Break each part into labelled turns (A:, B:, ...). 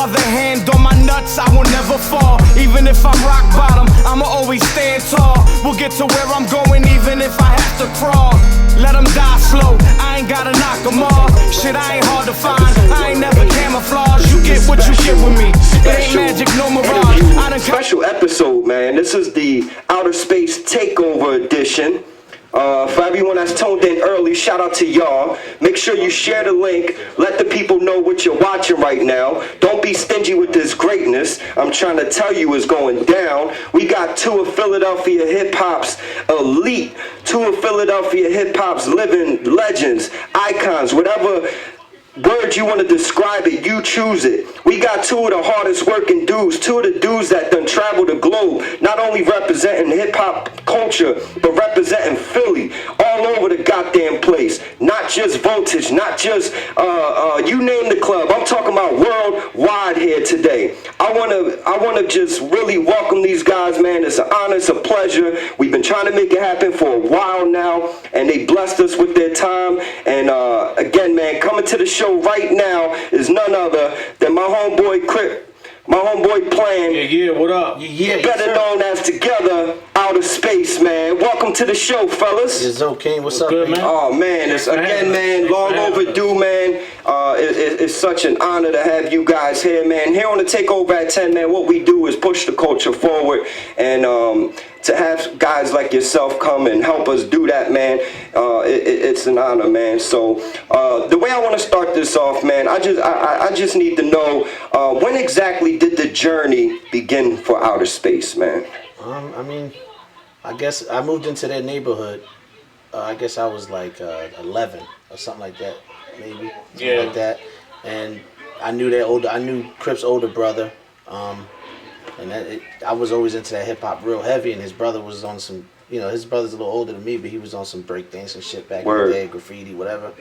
A: other hand, on my nuts, I will never fall. Even if I'm rock bottom, I'ma always stand tall. We'll get to where I'm going, even if I have to crawl. Let them die slow, I ain't gotta knock them off. Shit, I ain't hard to find, I ain't never camouflage. You get what you get with me, it ain't magic, no mirage.
B: Special episode, man. This is the Outer Space Takeover edition. For everyone that's tuned in early, shout out to y'all. Make sure you share the link. Let the people know what you're watching right now. Don't be stingy with this greatness. I'm trying to tell you it's going down. We got two of Philadelphia hip-hop's elite, two of Philadelphia hip-hop's living legends, icons, whatever word you want to describe it, you choose it. We got two of the hardest working dudes, two of the dudes that done travel the globe, not only representing hip-hop culture, but representing Philly all over the goddamn place. Not just Voltage, not just, you name the club. I'm talking about worldwide here today. I wanna just really welcome these guys, man. It's an honor, it's a pleasure. We've been trying to make it happen for a while now, and they blessed us with their time. And again, man, coming to the show right now is none other than my homeboy Crypt, my homeboy Plan.
C: Yeah, what up?
B: Better known as Together Outer Space, man. Welcome to the show, fellas.
D: It's okay. What's up,
C: good, man?
B: Oh man, it's again, man, long overdue, man. It's such an honor to have you guys here, man. Here on the Takeover at 10, man, what we do is push the culture forward, and to have guys like yourself come and help us do that, man, it's an honor, man. So the way I want to start this off, man, I just need to know when exactly did the journey begin for Outer Space, man?
D: I mean, I guess I moved into that neighborhood. I guess I was like 11 or something like that, maybe. Something like that. And I knew Crypt's older brother. And I was always into that hip hop real heavy, and his brother was on some, his brother's a little older than me, but he was on some breakdance and shit back in the day, graffiti, whatever.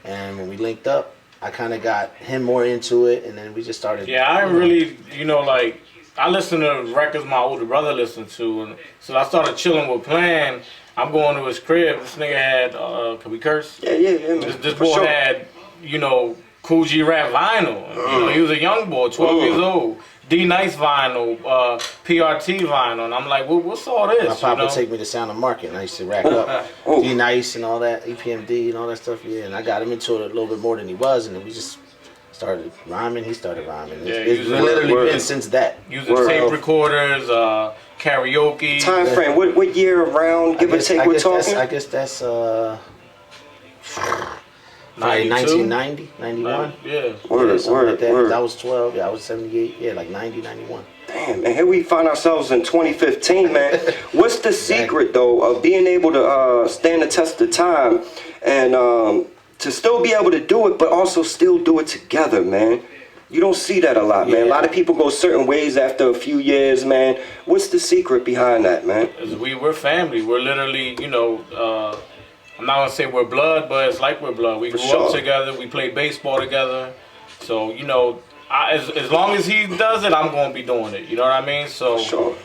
D: And when we linked up, I kind of got him more into it, and then we just started.
C: Yeah, I really, like, I listened to records my older brother listened to, and so I started chilling with Plan. I'm going to his crib. This nigga had, can we curse?
B: Yeah, man.
C: This boy had, Cool G Rap vinyl. He was a young boy, 12 years old. D-Nice vinyl, PRT vinyl, and I'm like, what's all this?
D: My papa would take me to Sound of Market, and I used to rack up D-Nice and all that, EPMD and all that stuff, and I got him into it a little bit more than he was, and then we just started rhyming, he started rhyming. It's literally been since that.
C: Using tape recorders, karaoke.
B: Time frame, what year around, give or take, we're talking?
D: I guess that's, Probably 1990, 91.
C: Yeah.
D: Word. I was 12. Yeah, I was 78. Yeah, like 90, 91.
B: Damn, and here we find ourselves in 2015, man. What's the secret, though, of being able to stand the test of time and to still be able to do it, but also still do it together, man? You don't see that a lot, man. A lot of people go certain ways after a few years, man. What's the secret behind that, man?
C: We're family. We're literally, I'm not gonna say we're blood, but it's like we're blood. We grew up together. We played baseball together. So as long as he does it, I'm gonna be doing it. You know what I mean? So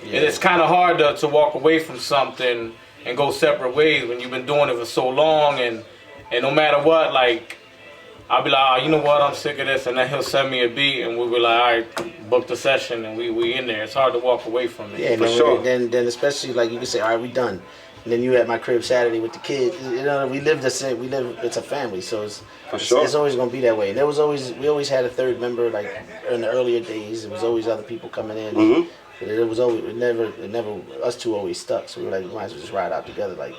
C: it's kind of hard to walk away from something and go separate ways when you've been doing it for so long. And no matter what, like, I'll be like, you know what? I'm sick of this, and then he'll send me a beat, and we'll be like, all right, book the session, and we in there. It's hard to walk away from it.
D: Yeah, for sure. Then especially like you can say, all right, we done. And then you at my crib Saturday with the kids. We live the same. It's a family, so it's always gonna be that way. And we always had a third member. Like in the earlier days, it was always other people coming in. Mm-hmm. But it never us two always stuck. So we were like, we might as well just ride out together. Like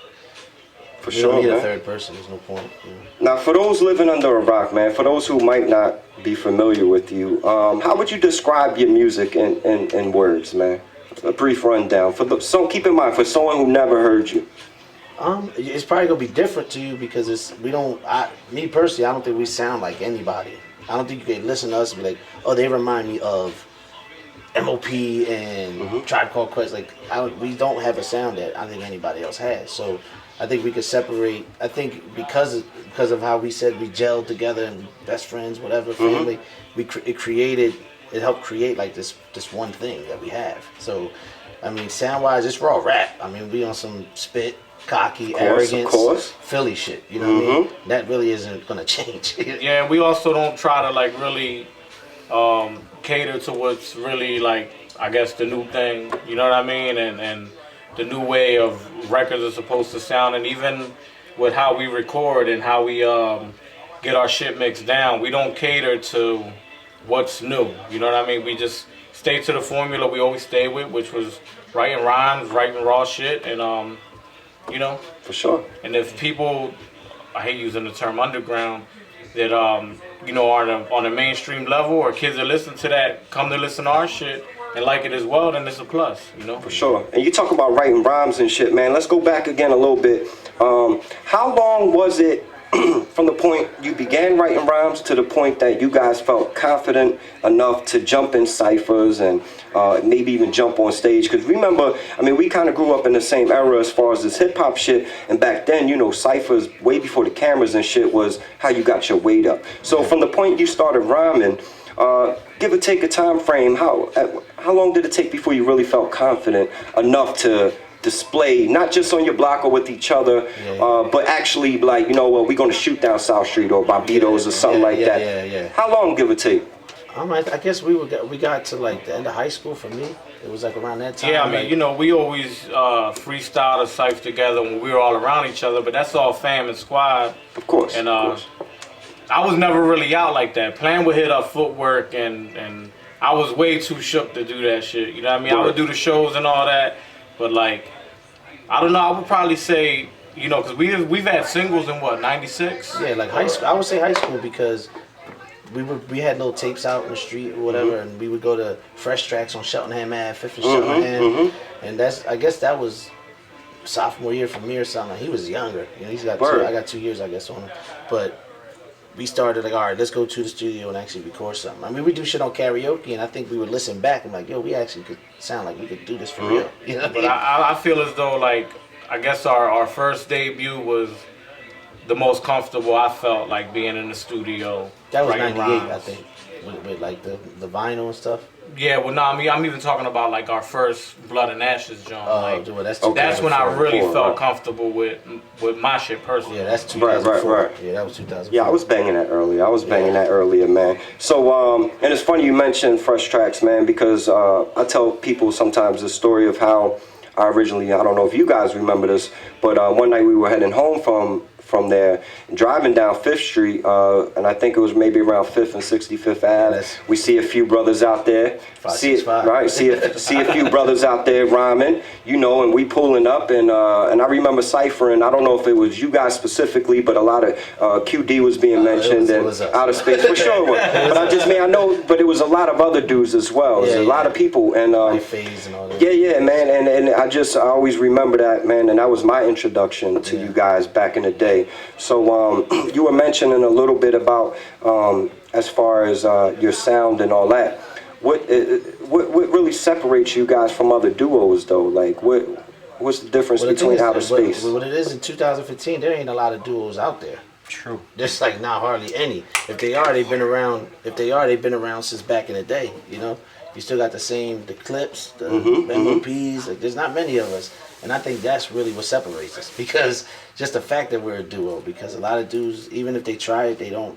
D: we don't need a third person. There's no point.
B: Now, for those living under a rock, man, for those who might not be familiar with you, how would you describe your music in words, man? A brief rundown keep in mind for someone who never heard you.
D: It's probably gonna be different to you because me personally, I don't think we sound like anybody. I don't think you can listen to us and be like, oh, they remind me of MOP and Tribe Called Quest. Like we don't have a sound that I think anybody else has. So I think we could separate. I think because of how we said we gelled together and best friends, whatever, family, it helped create like this one thing that we have. So, I mean, sound wise, it's raw rap. I mean, we on some spit, cocky, arrogance, Philly shit. You know what I mean? That really isn't gonna change.
C: Yeah, we also don't try to like really cater to what's really like, I guess, the new thing. You know what I mean? And the new way of records are supposed to sound, and even with how we record and how we get our shit mixed down, we don't cater to what's new. You know what I mean? We just stay to the formula we always stay with, which was writing rhymes, writing raw shit, and you know.
B: For sure.
C: And if people, I hate using the term underground, that you know, are on a mainstream level, or kids that listen to that come to listen to our shit and like it as well, then it's a plus, you know?
B: For sure. And you talk about writing rhymes and shit, man. Let's go back again a little bit. How long was it from the point you began writing rhymes to the point that you guys felt confident enough to jump in ciphers and maybe even jump on stage? Because remember, I mean, we kind of grew up in the same era as far as this hip-hop shit, and back then, you know, ciphers, way before the cameras and shit, was how you got your weight up. So from the point you started rhyming, give or take a time frame, how long did it take before you really felt confident enough to display, not just on your block or with each other, but actually, like, you know, well, we're going to shoot down South Street or Barbados or something like that? How long, give or take?
D: I guess we got to like the end of high school for me. It was like around that time.
C: Yeah, I mean, you know, we always freestyled or cypher together when we were all around each other, but that's all fam and squad.
B: Of course.
C: And
B: of course.
C: I was never really out like that. Plan would hit up footwork, and I was way too shook to do that shit. You know what I mean? I would do the shows and all that, but like, I don't know. I would probably say, you know, because we've had singles in what, 96?
D: Yeah, like high school. I would say high school because we had little tapes out in the street or whatever, and we would go to Fresh Tracks on Cheltenham Ave, 5th and Cheltenham, and I guess that was sophomore year for me or something. He was younger. You know, I got 2 years, I guess, on him, but. We started like, all right, let's go to the studio and actually record something. I mean, we do shit on karaoke, and I think we would listen back and like, yo, we actually could sound like we could do this for real. You know?
C: But I feel as though, like, I guess our first debut was the most comfortable I felt, like, being in the studio.
D: That was 98, I think, with like the vinyl and stuff.
C: Yeah, well, no, I mean, I'm even talking about like our first Blood and Ashes joint. Like,
D: dude, that's
C: when I really felt comfortable with my shit personally.
D: Yeah, that's 2004.
B: Right.
D: Yeah, that was 2004.
B: Yeah, I was banging that earlier. That earlier, man. So, and it's funny you mentioned Fresh Tracks, man, because I tell people sometimes the story of how I originally, I don't know if you guys remember this, but one night we were heading home from there, driving down 5th Street, and I think it was maybe around 5th and 65th Ave. We see a few brothers out there. See a few brothers out there rhyming, you know, and we pulling up, and I remember ciphering. I don't know if it was you guys specifically, but a lot of QD was being mentioned and Outer Space for sure. But I know, but it was a lot of other dudes as well. There's a lot of people, and
D: phase and all that.
B: Yeah, man, and I always remember that, man, and that was my introduction to you guys back in the day. So you were mentioning a little bit about as far as your sound and all that. What really separates you guys from other duos though? Like what's the difference between Outer Space?
D: What it is in 2015, there ain't a lot of duos out there.
C: True.
D: There's like not hardly any. If they are, they've been around. They've been around since back in the day. You know, you still got the Clips, the MOPs. Like, there's not many of us. And I think that's really what separates us, because just the fact that we're a duo. Because a lot of dudes, even if they try it, they don't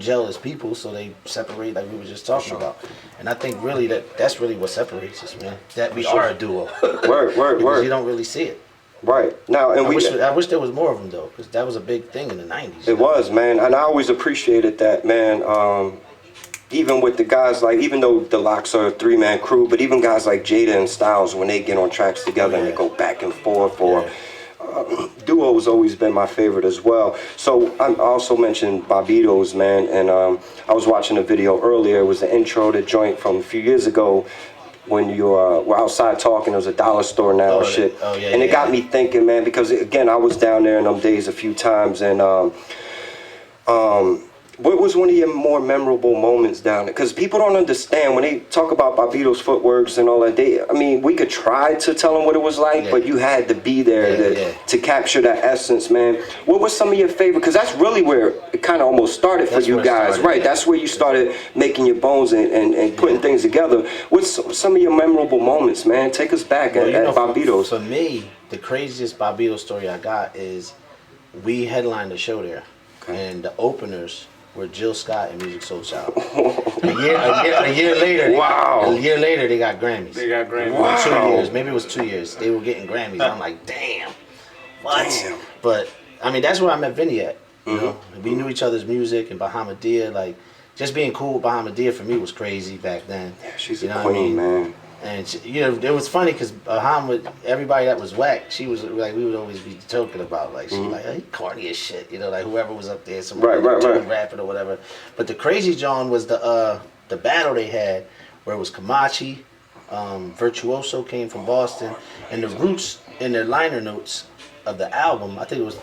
D: gel as people, so they separate like we were just talking about. And I think really that's really what separates us, man. That we are a duo.
B: Word.
D: Because you don't really see it.
B: Right now, and
D: I wish there was more of them though, because that was a big thing in the '90s.
B: It was, man, and I always appreciated that, man. Even with the guys, like, even though the Locks are a 3-man crew, but even guys like Jada and Styles, when they get on tracks together and they go back and forth, or duo has always been my favorite as well. So I also mentioned Barbados, man, and I was watching a video earlier. It was the intro to joint from a few years ago when you were outside talking. It was a dollar store now and shit. And it got me thinking, man, because again, I was down there in them days a few times, and what was one of your more memorable moments down there? Because people don't understand when they talk about Barbados footworks and all that. We could try to tell them what it was like, but you had to be there to capture that essence, man. What was some of your favorite? Because that's really where it kind of almost started for you guys, right? That's where you started making your bones and putting things together. What's some of your memorable moments, man? Take us back at Barbados.
D: For me, the craziest Barbados story I got is we headlined the show there, and the openers were Jill Scott and Musiq Soulchild. a year later, they got Grammys.
C: They got Grammys.
B: Wow.
D: 2 years, maybe it was 2 years. They were getting Grammys. I'm like, damn, what?
B: Damn.
D: But I mean, that's where I met Vinny at. You know, we knew each other's music, and Bahamadia, like, just being cool with Bahamadia for me was crazy back then.
B: Yeah, she's
D: you
B: a
D: know
B: queen,
D: what I mean?
B: man.
D: And she, you know, it was funny because Bahama, everybody that was whack, she was like, we would always be joking about, like, she was like, hey, corny as shit, you know, like whoever was up there, somebody rapping or whatever. But the crazy John was the battle they had, where it was Kamachi, Virtuoso came from Boston, and the Roots in their liner notes of the album, I think it was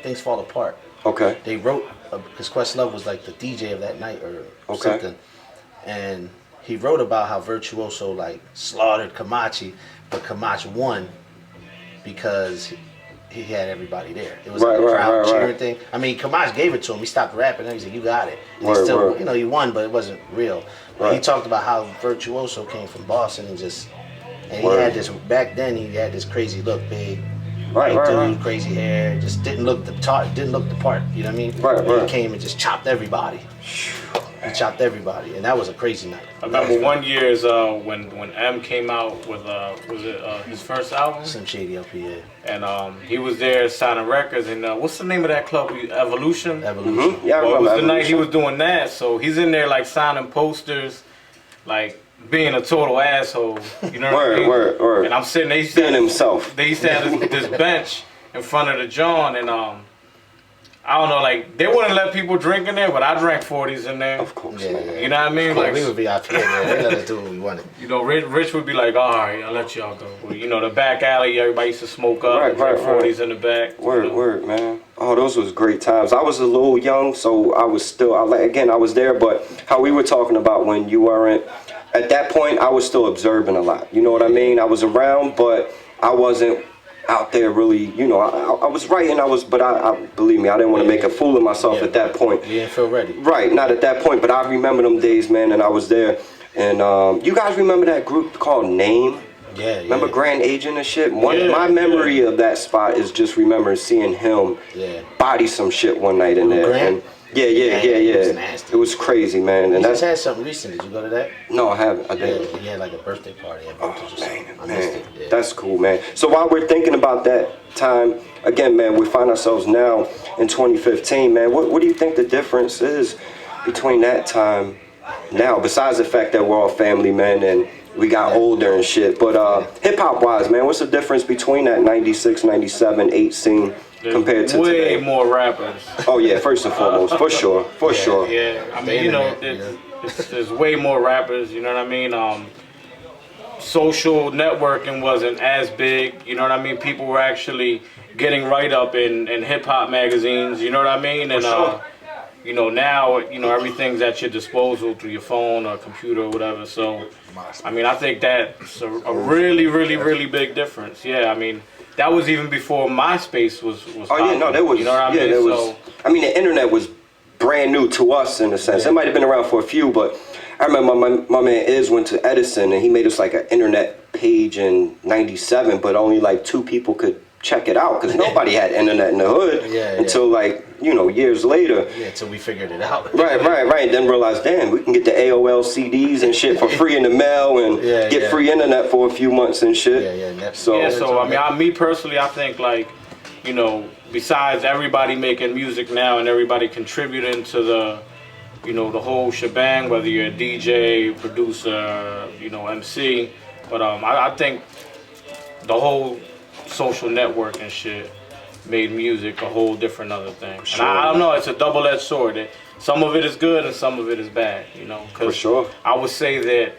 D: Things Fall Apart.
B: Okay.
D: They wrote, because Questlove was like the DJ of that night or something, and he wrote about how Virtuoso like slaughtered Kamachi, but Kamachi won because he had everybody there. It was like a crowd cheering thing. I mean, Kamachi gave it to him. He stopped rapping and he said, "You got it." And he still, you know, he won, but it wasn't real. But he talked about how Virtuoso came from Boston and he had this back then. He had this crazy look, big. Dude, crazy hair, just didn't look the part. You know what I mean? He came and just chopped everybody. He chopped everybody, and that was a crazy night.
C: I remember one year is when M came out with his first album?
D: Slim Shady LP, yeah.
C: And he was there signing records, and what's the name of that club? Evolution?
D: Evolution.
B: Yeah,
C: well, it was the night he was doing that, so he's in there like signing posters, like being a total asshole. You know what I mean?
B: Word.
C: And I'm sitting there, they used to have this bench in front of the John, and I don't know, like, they wouldn't let people drink in there, but I drank 40s in there.
B: Of course,
D: man.
C: You know what I mean?
D: Like, we would be out there, they let us do what we wanted.
C: You know, Rich would be like, all right, I'll let y'all go. Well, you know, the back alley, everybody used to smoke up, drink 40s in the back.
B: Word, man. Oh, those was great times. I was a little young, so I was still, I was there, but how we were talking about when you weren't, at that point, I was still observing a lot. You know what I mean? I was around, but I wasn't out there really, you know, I was writing, but I believe me, I didn't want to make a fool of myself at that point.
D: You didn't feel ready.
B: Right, not at that point, but I remember them days, man, and I was there. And you guys remember that group called Name?
D: Yeah.
B: Remember Grand Agent and shit? My memory of that spot is just remembering seeing him body some shit one night in there. And yeah.
D: It was nasty.
B: It was crazy, man. And
D: he just had something recent. Did you go to that?
B: No, I haven't. I didn't.
D: Yeah, he had like a birthday party at Voltage or something. I
B: missed
D: it. Yeah.
B: That's cool, man. So while we're thinking about that time, again, man, we find ourselves now in 2015, man. What do you think the difference is between that time now, besides the fact that we're all family, man, and we got older and shit? But hip-hop wise, man, what's the difference between that 96, 97, 8 scene compared to
C: way
B: today?
C: More rappers.
B: Oh yeah, first and foremost, for sure.
C: Yeah, I mean, you know, there's way more rappers. You know what I mean? Social networking wasn't as big. You know what I mean? People were actually getting write up in hip hop magazines. You know what I mean? And you know, now, you know, everything's at your disposal through your phone or computer or whatever. So, I mean, I think that's a really, really, really big difference. Yeah, I mean, that was even before MySpace was
B: Oh yeah, no, there was.
C: You know what I mean?
B: There was. I mean, the internet was brand new to us in a sense. It might have been around for a few, but I remember my man Iz went to Edison and he made us like an internet page in '97, but only like 2 people could check it out because nobody had internet in the hood until like, you know, years later.
D: Yeah, until we figured it out.
B: Right. Then realized, damn, we can get the AOL CDs and shit for free in the mail and get free internet for a few months and shit.
C: So I mean, me personally, I think, like, you know, besides everybody making music now and everybody contributing to the, you know, the whole shebang, whether you're a DJ, producer, you know, MC, but I think the whole social network and shit made music a whole different other thing.
B: Sure.
C: And I don't know, it's a double-edged sword. Some of it is good and some of it is bad, you know.
B: For sure.
C: I would say that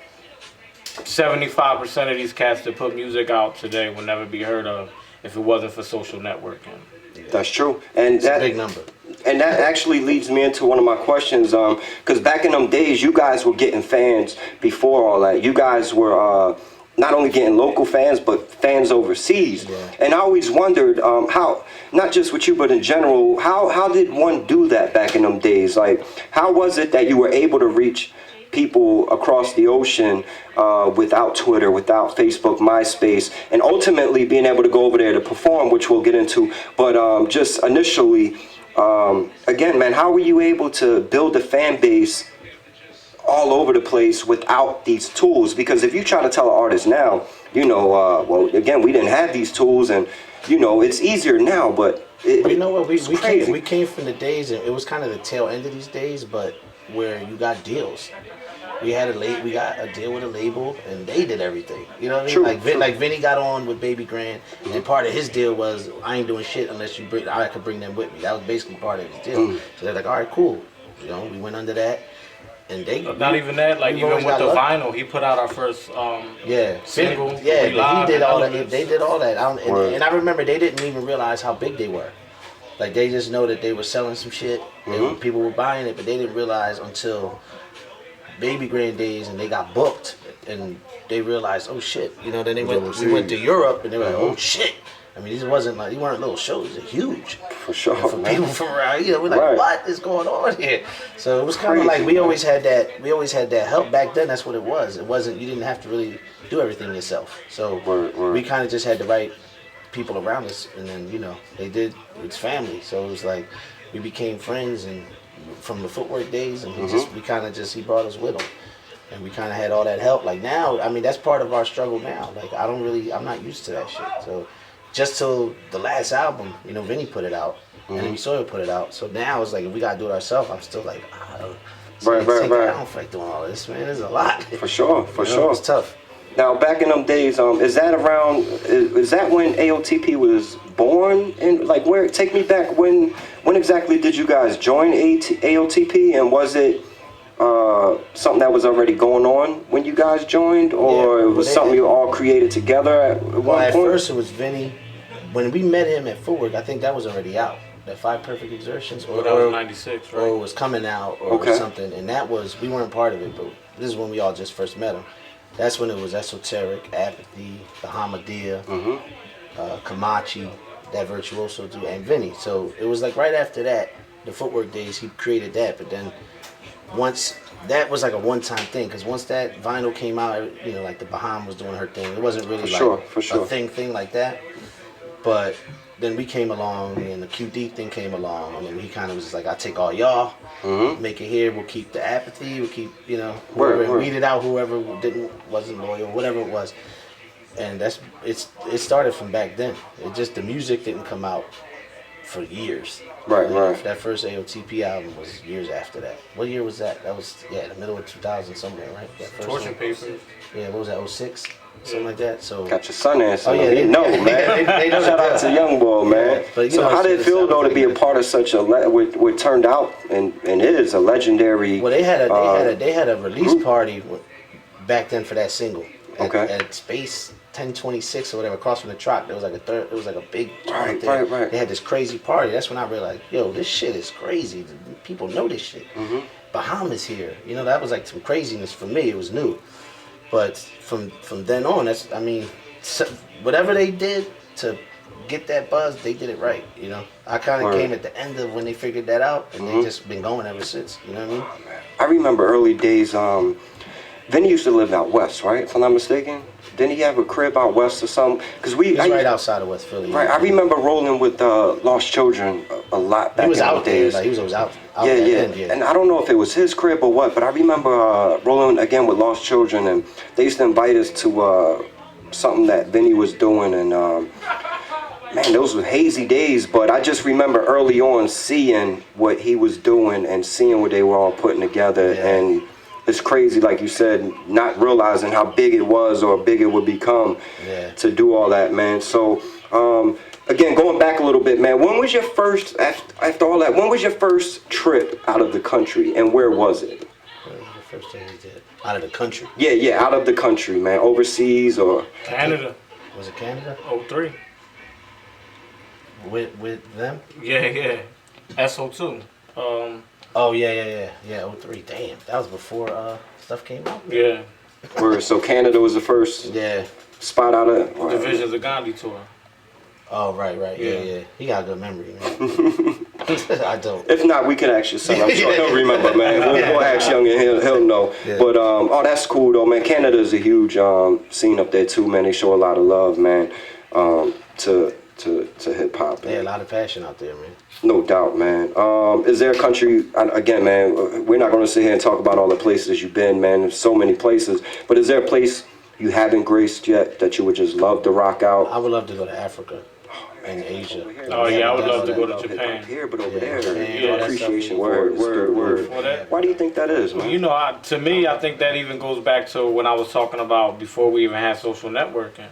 C: 75% of these cats that put music out today would never be heard of if it wasn't for social networking.
B: That's true. And that's
D: a big number.
B: And that actually leads me into one of my questions, because back in them days, you guys were getting fans before all that. You guys were not only getting local fans, but fans overseas. And I always wondered how, not just with you, but in general, how did one do that back in them days? Like, how was it that you were able to reach people across the ocean without Twitter, without Facebook, MySpace, and ultimately being able to go over there to perform, which we'll get into. But just initially, Again, man, how were you able to build a fan base all over the place without these tools? Because if you try to tell an artist now, you know, well, again, we didn't have these tools, and you know, it's easier now, but
D: you know what, we
B: crazy.
D: came from the days, and it was kind of the tail end of these days, but where you got deals. We got a deal with a label, and they did everything. You know what I mean?
B: True,
D: Like Vinny got on with Baby Grand, and part of his deal was I ain't doing shit unless I could bring them with me. That was basically part of his deal. So they're like, all right, cool. You know, we went under that, and they
C: not even that. Like even with the vinyl, he put out our first single.
D: Yeah, he did all that. They did all that. And I remember they didn't even realize how big they were. Like they just know that they were selling some shit. People were buying it, but they didn't realize until Baby Grand days, and they got booked, and they realized, oh shit, you know. Then we went to Europe, and they were like, oh shit. I mean, these weren't little shows; they're huge.
B: For sure.
D: And for people from around here, we're like, what is going on here? So it was kind of like we always had that help back then. That's what it was. It wasn't, you didn't have to really do everything yourself. So we kind of just had the right people around us, and then you know they did. It's family, so it was like we became friends, and from the footwork days, and he brought us with him, and we kind of had all that help. Like now, I mean, that's part of our struggle now. Like I'm not used to that shit. So just till the last album, you know, Vinny put it out, and then Sawyer put it out. So now it's like if we gotta do it ourselves, I'm still like, I don't feel like doing all this, man. There's a lot.
B: For sure.
D: It's tough.
B: Now, back in them days, is that when AOTP was born? And like, take me back, when exactly did you guys join AOTP? And was it something that was already going on when you guys joined? Or it was something you all created together at one point?
D: At first it was Vinny. When we met him at Footwork, I think that was already out. That 5 Perfect Exertions.
C: That was 96, right?
D: Or it was coming out or something. And that was, we weren't part of it, but this is when we all just first met him. That's when it was Esoteric, Apathy, the Hamadia, Kamachi, that Virtuoso dude, and Vinny. So it was like right after that, the Footwork days, he created that. But then once, that was like a one-time thing, because once that vinyl came out, you know, like the Baham was doing her thing. It wasn't really a thing like that. But then we came along, and the QD thing came along, and then he kind of was just like, I'll take all y'all, make it here, we'll keep the Apathy, we'll keep, you know, weed it out whoever wasn't loyal, whatever it was. And it started from back then. It just, the music didn't come out for years.
B: Right.
D: That first AOTP album was years after that. What year was that? That was, the middle of 2000 somewhere, right? That first
C: Torture
D: one.
C: Papers.
D: Yeah, what was that, 06? Something like that. So
B: got your son answer.
D: Oh yeah,
B: they know, man.
D: They know.
B: Shout out to Young Boy, man.
D: But,
B: so how did it feel though to be a part of such what turned out and is a legendary?
D: Well, they had a release party back then for that single at Space 1026 or whatever, across from the Troc. There was like a big
B: right.
D: They had this crazy party. That's when I realized, yo, this shit is crazy. People know this shit. Bahamas here. You know, that was like some craziness for me. It was new. But from then on, whatever they did to get that buzz, they did it right. You know, I kind of came at the end of when they figured that out, and they just been going ever since. You know what I mean?
B: I remember early days. Vinny used to live out west, right? If I'm not mistaken. Didn't he have a crib out west or something? Because
D: He's right outside of West Philly.
B: Right, I remember rolling with Lost Children a lot back in the days.
D: He was always out.
B: Yeah. And I don't know if it was his crib or what, but I remember rolling again with Lost Children, and they used to invite us to something that Vinny was doing, and man, those were hazy days. But I just remember early on seeing what he was doing and seeing what they were all putting together, and it's crazy, like you said, not realizing how big it was or big it would become to do all that, man. So, again, going back a little bit, man, when was your first, after all that, when was your first trip out of the country, and where was it?
D: What was the first thing we did? Out of the country?
B: Yeah, out of the country, man, overseas or...
C: Canada.
D: Was it Canada?
C: 03.
D: With them?
C: Yeah. SO2.
D: Oh yeah, 03. Damn, that was before stuff came out.
C: Yeah.
B: So Canada was the first spot out of
C: Divisions of Gandhi tour.
D: Oh right, yeah. He got a good memory, man. I don't.
B: If not, we can ask your son. I'm sure he'll remember, man. We'll ask Young and he'll know. Yeah. But that's cool though, man. Canada is a huge scene up there too, man. They show a lot of love, man, to to hip hop.
D: Yeah, a lot of passion out there, man.
B: No doubt, man. Is there a country, again, man, we're not going to sit here and talk about all the places you've been, man. There's so many places. But is there a place you haven't graced yet that you would just love to rock out?
D: I would love to go to Africa and Asia.
C: Oh, yeah, I would love to go to Japan.
B: Here, but over there,
C: Yeah,
B: appreciation. Word. Why do you think that is, man?
C: You know, to me, I think that even goes back to when I was talking about before we even had social networking.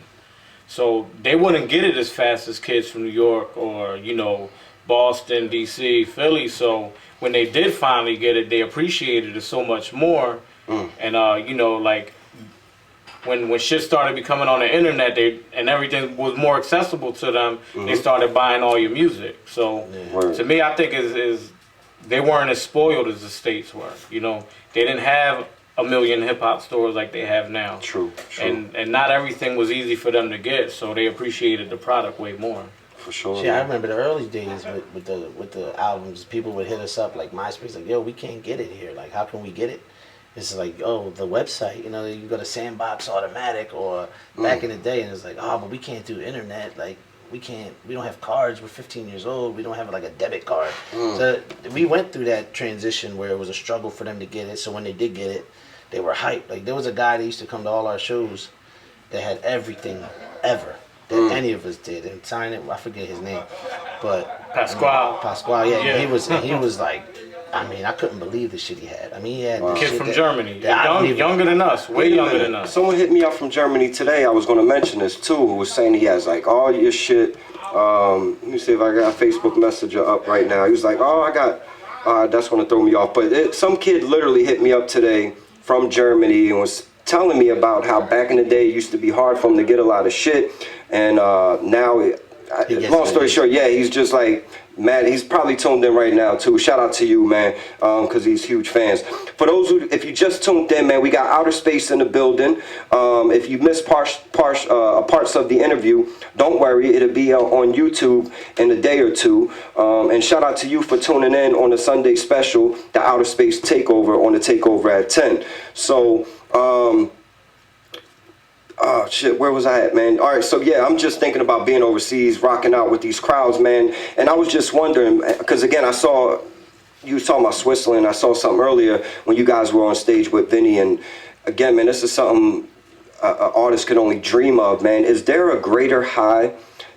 C: So they wouldn't get it as fast as kids from New York or, you know, Boston, D.C., Philly. So when they did finally get it, they appreciated it so much more. And, you know, like when shit started becoming on the internet and everything was more accessible to them, they started buying all your music. So to me, I think is they weren't as spoiled as the States were. You know, they didn't have a million hip-hop stores like they have now.
B: True.
C: And not everything was easy for them to get, so they appreciated the product way more.
B: For sure.
D: Yeah, I remember the early days with the albums. People would hit us up like MySpace, like, "Yo, we can't get it here. Like, how can we get it?" It's like, "Oh, the website. You know, you go to Sandbox Automatic or back in the day, and it's like, oh, but we can't do internet. Like, we don't have cards. We're 15 years old. We don't have like a debit card." So we went through that transition where it was a struggle for them to get it. So when they did get it, they were hyped. Like, there was a guy that used to come to all our shows that had everything ever that any of us did and sign it. I forget his name, but Pasquale. Yeah. He was like, I mean, I couldn't believe the shit he had. I mean, he had
C: kid from Germany, younger than us, way younger than us.
B: Someone hit me up from Germany today. I was going to mention this too. Who was saying he has like all your shit. Let me see if I got a Facebook Messenger up right now. He was like, "Oh, I got." That's going to throw me off. But some kid literally hit me up today from Germany and was telling me about how back in the day it used to be hard for him to get a lot of shit, and now, long story short, yeah, he's just like, man, he's probably tuned in right now too. Shout out to you, man, because he's huge fans. For those who, if you just tuned in, man, we got Outer Space in the building. If you missed parts of the interview, don't worry, it'll be on YouTube in a day or two. And shout out to you for tuning in on the Sunday special, the Outer Space Takeover on the Takeover at 10. So, oh shit, where was I at, man? All right, so yeah, I'm just thinking about being overseas, rocking out with these crowds, man. And I was just wondering, because again, I saw you was talking about Switzerland. I saw something earlier when you guys were on stage with Vinny, and again, man, this is something an artist could only dream of, man. Is there a greater high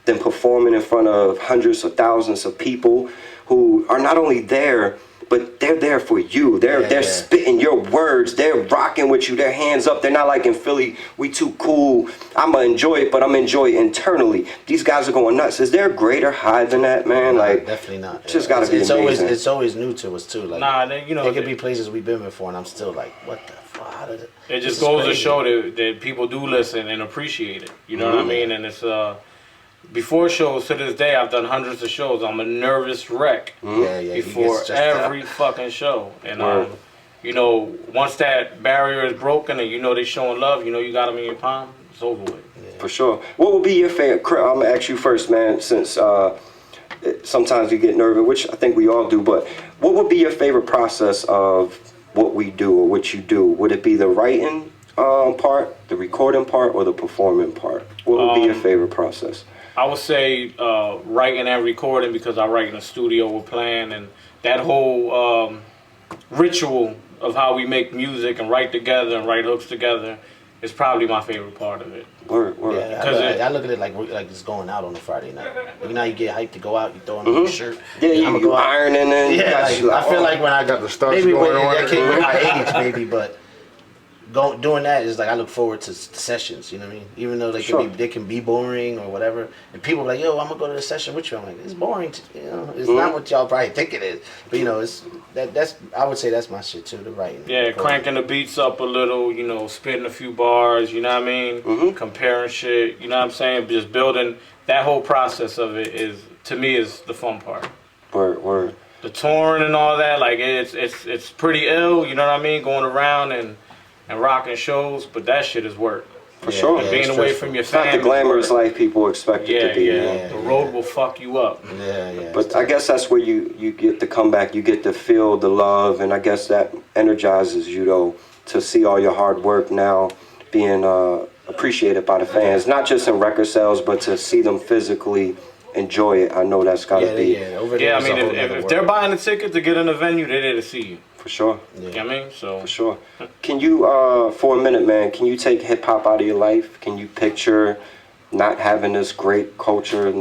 B: than performing in front of hundreds of thousands of people who are not only there, but they're there for you. They're spitting your words. They're rocking with you. Their hands up. They're not like in Philly, we too cool. I'ma enjoy it, but I'm enjoying it internally. These guys are going nuts. Is there a greater high than that, man? Like,
D: definitely not.
B: It's just gotta be amazing.
D: It's always new to us too. Like,
C: you know,
D: there could be places we've been before, and I'm still like, what the fuck? How did it?
C: It just goes to show that people do listen and appreciate it. You know what I mean? And it's before shows to this day, I've done hundreds of shows. I'm a nervous wreck before every fucking show. And you know, once that barrier is broken and you know they're showing love, you know you got them in your palm, it's over with.
B: Yeah. For sure. What would be your favorite? I'm gonna ask you first, man. Since sometimes you get nervous, which I think we all do. But what would be your favorite process of what we do or what you do? Would it be the writing part, the recording part, or the performing part? What would be your favorite process?
C: I would say writing and recording, because I write in a studio with Plan, and that whole ritual of how we make music and write together and write hooks together is probably my favorite part of it.
B: Word.
D: Yeah, I look at it like it's going out on a Friday night. You know, you get hyped to go out, you throw on your shirt.
B: Yeah, you ironing and
D: I feel like when I got
E: the stars
D: maybe
E: going
D: when
E: on.
D: I came in my age, maybe, but doing that is like I look forward to sessions. You know what I mean? Even though they can be boring or whatever, and people are like, "Yo, I'm gonna go to the session with you." I'm like, "It's boring. You know, it's not what y'all probably think it is." But you know, that's I would say that's my shit too. The writing.
C: Yeah, cranking the beats up a little. You know, spitting a few bars. You know what I mean? Comparing shit. You know what I'm saying? Just building that whole process of it is, to me, is the fun part.
B: Word.
C: The touring and all that, like it's pretty ill. You know what I mean? Going around and rocking shows, but that shit is work.
B: For sure.
C: Being away from your family.
B: It's not the glamorous life people expect it to be.
C: The road will fuck you up.
B: But I guess that's where you get to come back. You get to feel the love, and I guess that energizes you, though, to see all your hard work now being appreciated by the fans. Not just in record sales, but to see them physically enjoy it. I know that's gotta be
D: over there.
C: Yeah, I mean, if they're buying a ticket to get in a venue, they're there to see you.
B: for sure.
C: You know what I mean? So
B: For sure. Can you, for a minute, man, can you take hip hop out of your life? Can you picture not having this great culture?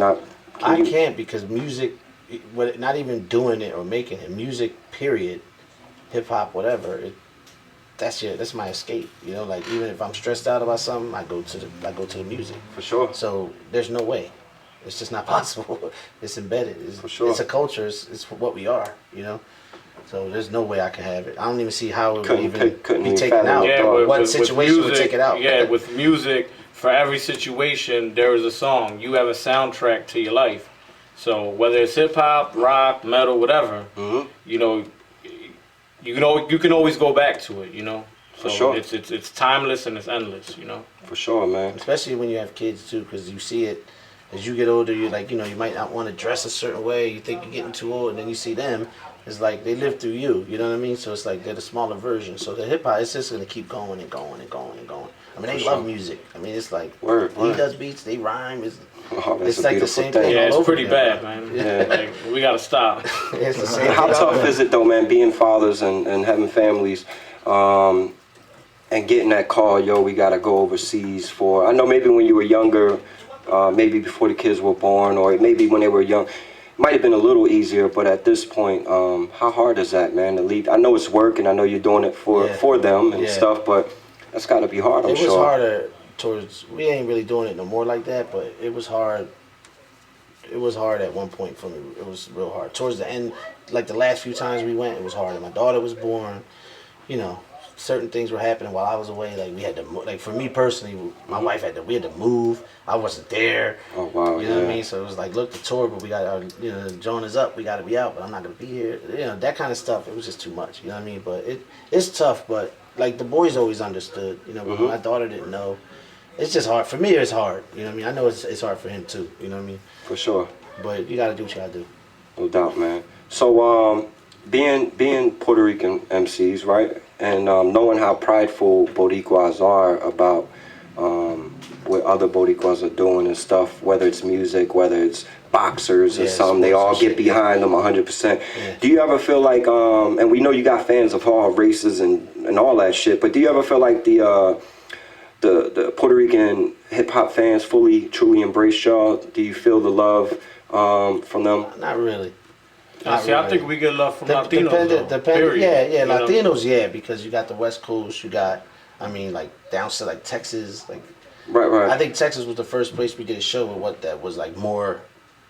D: I can't, because music, not even doing it or making it, music, period, hip hop, whatever. That's my escape. You know, like even if I'm stressed out about something, I go to the music.
B: For sure.
D: So there's no way. It's just not possible. It's embedded.
B: For sure.
D: It's a culture. It's what we are. You know. So there's no way I can have it. I don't even see how it
B: Couldn't
D: be taken out.
C: yeah,
D: What situation
C: music,
D: would take it out?
C: Yeah, with music, for every situation, there is a song. You have a soundtrack to your life. So whether it's hip hop, rock, metal, whatever, you know, you can always go back to it. You know. So
B: For sure.
C: It's timeless and it's endless. You know.
B: For sure, man.
D: Especially when you have kids too, because you see it. As you get older, you're like, you know, you might not want to dress a certain way. You think you're getting too old, and then you see them. It's like they live through you. You know what I mean? So it's like they're the smaller version. So the hip hop, it's just gonna keep going and going and going and going. I mean, they love music. I mean, it's like he does beats, they rhyme. It's like the same thing.
C: Yeah,
D: all
C: it's
D: over
C: pretty
D: again.
C: bad, man.
B: Yeah.
C: Like, we gotta stop.
D: It's the same
B: How
D: thing.
B: tough is it though, man, being fathers and having families, and getting that call, yo, we gotta go overseas for? I know maybe when you were younger, maybe before the kids were born, or maybe when they were young, it might have been a little easier. But at this point, how hard is that, man, to leave? I know it's work, and I know you're doing it for them and stuff, but that's gotta be hard. I'm sure.
D: It was harder towards. We ain't really doing it no more like that, but it was hard. It was hard at one point for me. It was real hard towards the end. Like the last few times we went, it was hard. And my daughter was born. You know, certain things were happening while I was away. Like we had to, like for me personally, my wife we had to move. I wasn't there.
B: Oh wow!
D: You know what I mean? So it was like, look, the tour, but we got our, you know, Joan is up. We got to be out, but I'm not gonna be here. You know, that kind of stuff. It was just too much. You know what I mean? But it's tough. But like the boys always understood. You know, but my daughter didn't know. It's just hard for me. It's hard. You know what I mean? I know it's hard for him too. You know what I mean?
B: For sure.
D: But you gotta do what you gotta do.
B: No doubt, man. So, being Puerto Rican MCs, right, and knowing how prideful Boricuas are about what other Boricuas are doing and stuff, whether it's music, whether it's boxers or something, they all get behind them 100%. Yeah. Do you ever feel like, and we know you got fans of all races and all that shit, but do you ever feel like the Puerto Rican hip hop fans fully, truly embrace y'all? Do you feel the love from them?
D: Not really.
C: I think we get love from Latinos. Period.
D: Yeah, Latinos, yeah, because you got the West Coast, you got, I mean, like down to like Texas, like.
B: Right.
D: I think Texas was the first place we did a show with what that was like more.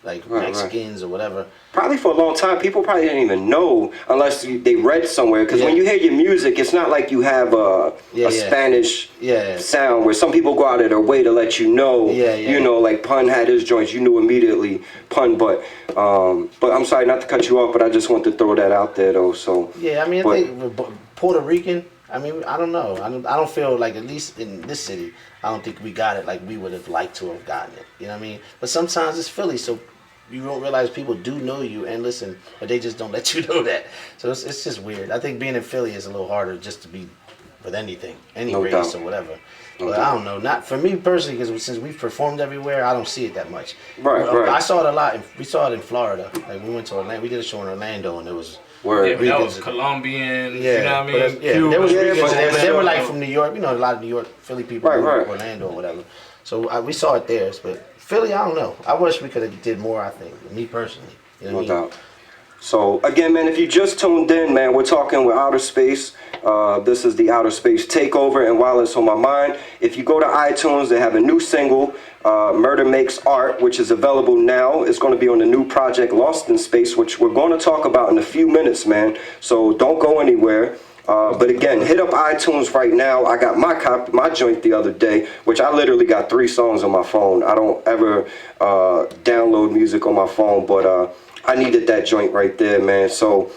D: Like Mexicans or whatever.
B: Probably for a long time, people probably didn't even know unless they read somewhere. Because when you hear your music, it's not like you have a Spanish sound where some people go out of their way to let you know. You know, like Pun had his joints, you knew immediately Pun. But I'm sorry not to cut you off, but I just want to throw that out there though. So
D: yeah, I mean, I think Puerto Rican. I mean, I don't know. I don't feel like, at least in this city, I don't think we got it like we would have liked to have gotten it. You know what I mean? But sometimes it's Philly, so you don't realize people do know you and listen, but they just don't let you know that. So it's just weird. I think being in Philly is a little harder just to be with anything, any race or whatever. But I don't know. Not for me personally, because since we've performed everywhere, I don't see it that much.
B: Right.
D: I saw it a lot. We saw it in Florida. Like we went to Orlando. We did a show in Orlando, and it was.
C: Yeah, that was Colombian, you know what I mean?
D: But they were like from New York. You know, a lot of New York, Philly people from Orlando or whatever. So we saw it there. But Philly, I don't know. I wish we could have did more, I think, me personally. You know what I mean?
B: Doubt. So, again, man, if you just tuned in, man, we're talking with Outer Space. This is the Outer Space Takeover, and while it's on my mind, if you go to iTunes, they have a new single, Murder Makes Art, which is available now. It's going to be on the new project, Lost in Space, which we're going to talk about in a few minutes, man. So don't go anywhere. But again, hit up iTunes right now. I got my joint the other day, which I literally got 3 songs on my phone. I don't ever download music on my phone, but I needed that joint right there, man. So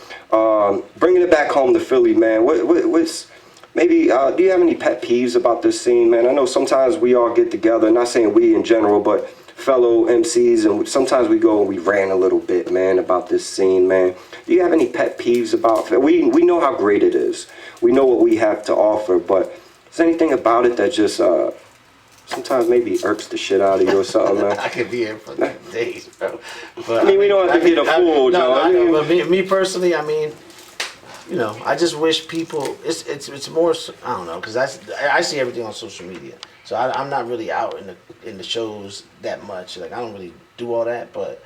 B: bringing it back home to Philly, man. What's maybe do you have any pet peeves about this scene, man? I know sometimes we all get together, not saying we in general, but fellow MCs, and sometimes we go and we rant a little bit, man, about this scene, man. Do you have any pet peeves about it? We know how great it is. We know what we have to offer, but is there anything about it that just sometimes maybe irks the shit out of you or something, man.
D: I could be here for days, bro. But,
B: I mean, we don't have to get a fool,
D: no,
B: Joe.
D: I know, but me personally, I mean, you know, I just wish people. It's more. I don't know, because I see everything on social media, so I'm not really out in the shows that much. Like I don't really do all that, but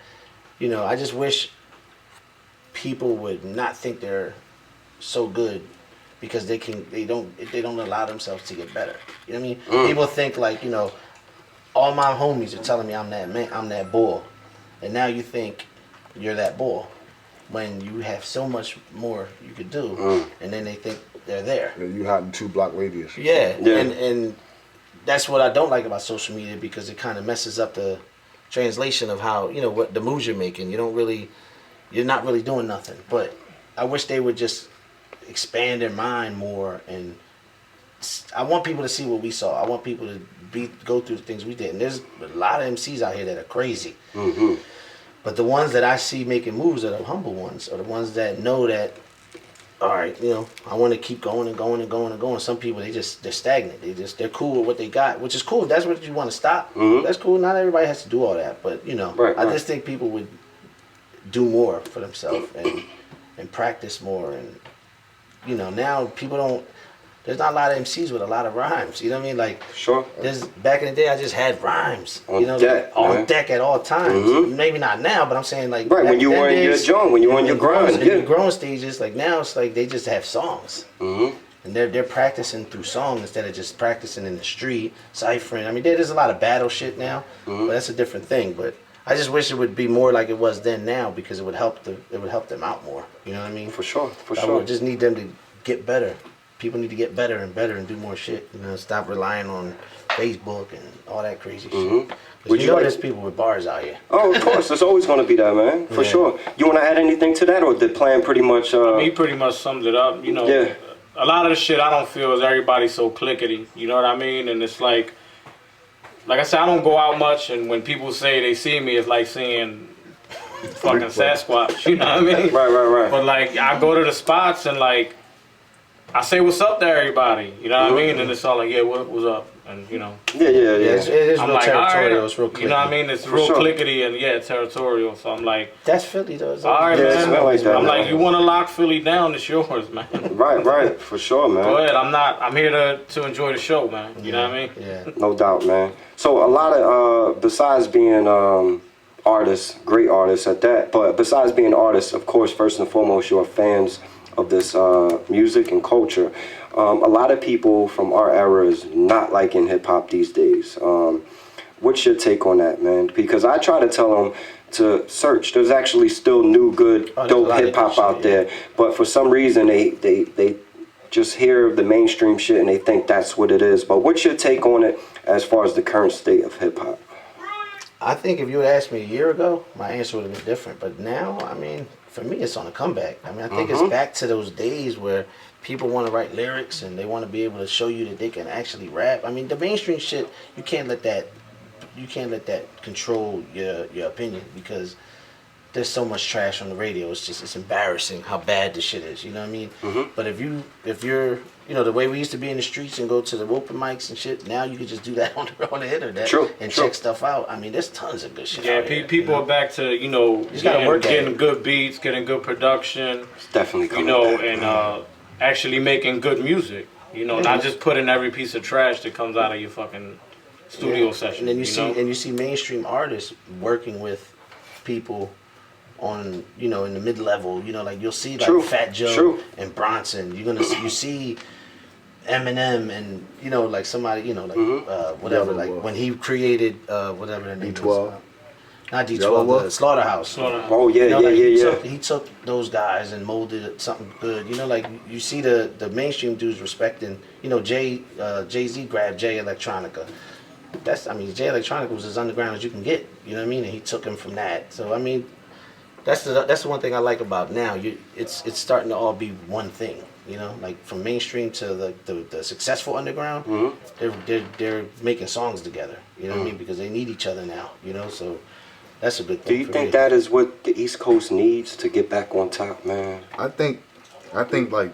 D: you know, I just wish people would not think they're so good because they don't allow themselves to get better. You know what I mean? People think like, you know, all my homies are telling me I'm that man, I'm that bull, and now you think you're that bull when you have so much more you could do, and then they think they're there.
E: Yeah, you hot in 2 block radius.
D: Yeah. And that's what I don't like about social media, because it kind of messes up the translation of how, you know, what the moves you're making. You're not really doing nothing. But I wish they would just expand their mind more, and I want people to see what we saw. I want people to go through the things we did. And there's a lot of MCs out here that are crazy. Mm-hmm. But the ones that I see making moves are the humble ones, or the ones that know that, all right, you know, I want to keep going and going and going and going. Some people, they're stagnant. They're cool with what they got, which is cool. If that's what you want to stop, that's cool. Not everybody has to do all that. But, you know, I just think people would do more for themselves and practice more. And, you know, now people don't, there's not a lot of MCs with a lot of rhymes. You know what I mean? Like,
B: Sure.
D: There's back in the day, I just had rhymes.
B: On
D: you know,
B: deck,
D: on deck at all times. Maybe not now, but I'm saying like
B: Right, when you were in your joint, when you were on your grind,
D: in your growing stages, like now it's like they just have songs. And they're practicing through song instead of just practicing in the street, ciphering. I mean, there's a lot of battle shit now, but that's a different thing. But I just wish it would be more like it was then now, because it would help them out more. You know what I mean?
B: For sure.
D: I would just need them to get better. People need to get better and better and do more shit. You know, stop relying on Facebook and all that crazy shit.
B: Would
D: you
B: you
D: know
B: like-
D: there's people with bars out here.
B: Oh, of course. There's always going to be that, man. For sure. You want to add anything to that, or the plan pretty much...
C: He pretty much summed it up. You know,
B: Yeah.
C: a lot of the shit I don't feel is everybody so clickety. You know what I mean? And it's like I said, I don't go out much, and when people say they see me, it's like seeing fucking Sasquatch. You know what I mean?
B: Right.
C: But like, I go to the spots and like, I say what's up to everybody. You know what I mean? And it's all like, yeah, what's up? And you know.
B: Yeah.
D: It is
C: I'm
D: real
C: like,
D: territorial.
C: all
D: It's real
C: right,
D: clicky.
C: you know what I mean? It's
B: For
C: real
B: sure.
C: clickety and territorial. So I'm like,
D: That's Philly though. It's
C: all right,
B: Yeah,
C: man.
B: it's not like that,
C: I'm
B: man.
C: like, you want to lock Philly down? It's yours, man.
B: Right. For sure, man.
C: Go ahead. I'm here to enjoy the show, man. You know what I mean?
D: Yeah.
B: No doubt, man. So a lot of, besides being artists, great artists at that, but besides being artists, of course, first and foremost, you're fans of this music and culture. A lot of people from our era is not liking hip-hop these days. What's your take on that, man? Because I try to tell them to search. There's actually still new, good,
D: there's a
B: dope
D: lot of
B: hip-hop
D: good shit,
B: out there, but for some reason they just hear the mainstream shit and they think that's what it is. But what's your take on it as far as the current state of hip-hop?
D: I think if you would ask me a year ago, my answer would have been different. But now, I mean, for me, it's on a comeback. I mean, I think it's back to those days where people want to write lyrics and they want to be able to show you that they can actually rap. I mean, the mainstream shit, you can't let that control your opinion, because there's so much trash on the radio. It's embarrassing how bad the shit is. You know what I mean? But if you're you know, the way we used to be in the streets and go to the open mics and shit, now you can just do that on the internet and check stuff out. I mean, there's tons of good shit out here,
C: people are back to, you know, getting good beats, getting good production.
B: It's definitely coming back,
C: and actually making good music. You know, not just putting every piece of trash that comes out of your fucking studio session.
D: And then you see mainstream artists working with people on, you know, in the mid-level, you know, like you'll see like Fat Joe and Bronson. You see Eminem and, you know, like somebody, you know, like whatever, like when he created whatever the name
E: D12.
D: is. Not D12, the Slaughterhouse.
B: Oh yeah,
D: You know, like
B: yeah.
D: He took those guys and molded it something good. You know, like you see the mainstream dudes respecting. You know, Jay-Z grabbed Jay Electronica. Jay Electronica was as underground as you can get. You know what I mean? And he took him from that. So I mean, that's the one thing I like about now. It's starting to all be one thing. You know, like from mainstream to the successful underground, they're making songs together. You know what I mean? Because they need each other now. You know, so that's a good thing.
B: Do you think that is what the East Coast needs to get back on top, man?
E: I think like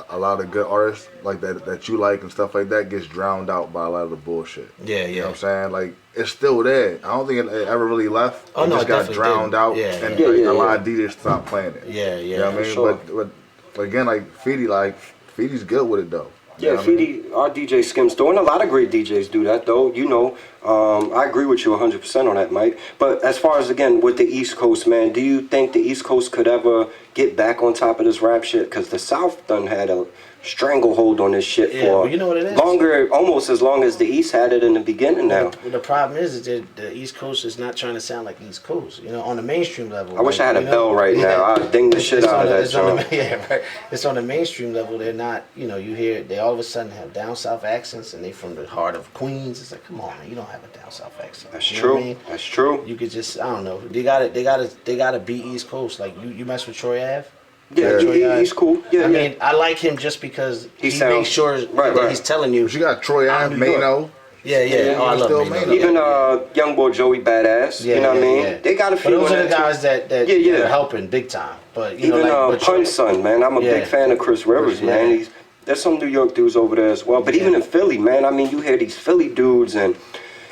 E: a lot of good artists like that you like and stuff like that gets drowned out by a lot of the bullshit.
D: Yeah,
E: You know what I'm saying? Like, it's still there. I don't think it ever really left.
D: Oh,
E: it
D: no,
E: just
D: it
E: got
D: definitely
E: drowned
D: didn't.
E: out,
D: Yeah,
E: and
B: yeah.
E: like,
B: Yeah,
E: a lot
B: yeah.
E: of DJs stopped playing it.
D: Yeah, yeah.
E: You know what I mean?
B: For sure.
E: But again, like Feedy's good with it though. You
B: Yeah,
E: know what I mean?
B: Feedy, our DJ Skims though, and a lot of great DJs do that though. You know, I agree with you 100% on that, Mike. But as far as again with the East Coast, man, do you think the East Coast could ever get back on top of this rap shit? Because the South done had a stranglehold on this shit for
D: but you know what it is?
B: longer, almost as long as the East had it in the beginning. Now,
D: The problem is that the East Coast is not trying to sound like East Coast. You know, on the mainstream level.
B: I wish I had a
D: you know?
B: bell right now. I'd ding the shit out of that joint.
D: Yeah, right. It's on the mainstream level. They're not. You know, you hear they all of a sudden have down south accents, and they from the heart of Queens. It's like, come on, man, you don't have a down south accent.
B: That's
D: You know
B: true.
D: what I mean?
B: That's true.
D: You could just, I don't know. They gotta be East Coast. Like you mess with Troy Ave.
B: Yeah, he's cool. Yeah,
D: I mean, I like him just because he
B: sounds-
D: makes sure that he's telling you.
E: But you got Troy
D: I'm
E: Ave,
D: New York.
E: Mano.
D: Yeah. Oh, I love
E: still
D: Mano.
E: Mano.
B: Even young boy Joey Badass. you know what I mean? They got a few.
D: But those
B: in
D: are the
B: that, too.
D: guys that
B: Yeah.
D: are helping big time. But you
B: Even
D: know, like
B: Pun's son, man. I'm a
D: Yeah.
B: big fan of Chris Rivers,
D: Yeah.
B: man. There's some New York dudes over there as well. But even in Philly, man, I mean, you hear these Philly dudes and,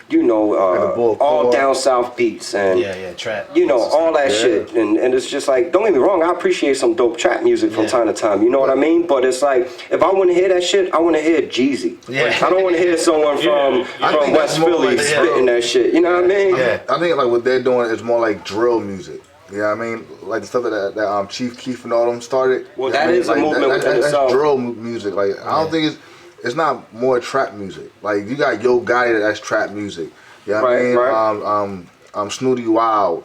B: you know, all down south beats and,
D: trap.
B: you know, all that shit. And it's just like, don't get me wrong, I appreciate some dope trap music from time to time. You know what I mean? But it's like, if I want to hear that shit, I want to hear Jeezy.
D: Yeah.
B: I don't want to hear someone from
E: think
B: West
E: that's more
B: Philly
E: like-
B: spitting that shit. You know what I mean?
D: Yeah.
E: I think like what they're doing is more like drill music. You know what I mean? Like the stuff that Chief Keef and all them started.
B: Well,
E: you know
B: that
E: what I mean?
B: is a movement within
E: that's
B: itself.
E: drill music. Like I don't think it's not more trap music. Like you got Yo Gotti, that's trap music. You know what I mean?
B: Right.
E: Snooty Wild,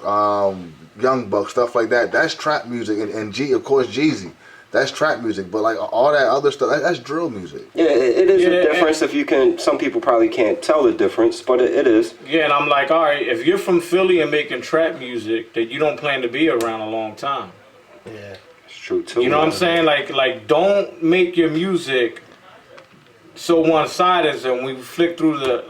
E: Young Buck, stuff like that. That's trap music, and of course Jeezy. That's trap music, but like all that other stuff, that's drill music.
B: Yeah, it is a difference if you can. Some people probably can't tell the difference, but it is.
C: Yeah, and I'm like, all right, if you're from Philly and making trap music, that you don't plan to be around a long time.
D: Yeah.
B: It's true too.
C: You know what I'm saying? Like don't make your music so one-sided. And we flick through the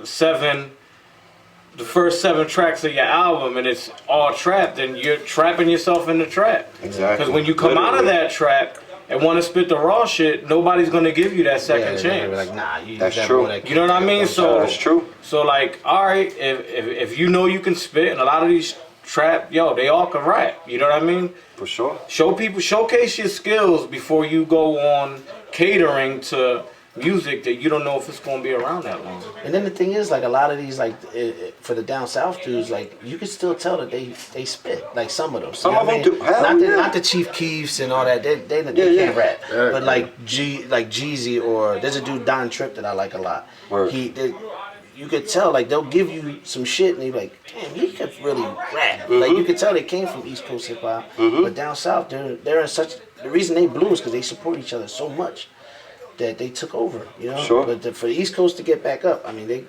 C: first 7 tracks of your album, and it's all trap, then you're trapping yourself in the trap.
B: Exactly.
C: Because when you come out of that trap and want to spit the raw shit, nobody's gonna give you that second
D: They're
C: chance.
D: like, nah, you
B: That's
D: got
B: true.
D: more that
C: You know what I mean? So
B: that's true.
C: So like, all right, if you know you can spit, and a lot of these trap, they all can rap. You know what I mean?
B: For sure.
C: Showcase your skills before you go on catering to music that you don't know if it's gonna be around that long.
D: And then the thing is, like a lot of these, like for the down south dudes, like you can still tell that they spit. Like some of them.
B: Some
D: You know
B: of
D: what I
B: them
D: mean?
B: do. Hell yeah.
D: Not the Chief Keefs and all that. They can't rap. But like Jeezy, or there's a dude Don Tripp that I like a lot.
B: Word.
D: You could tell, like they'll give you some shit and you're like, damn, he could really rap. Like you could tell they came from East Coast hip hop, but down south they're in such. The reason they blew is because they support each other so much that they took over, you know.
B: Sure.
D: But for the East Coast to get back up, I mean they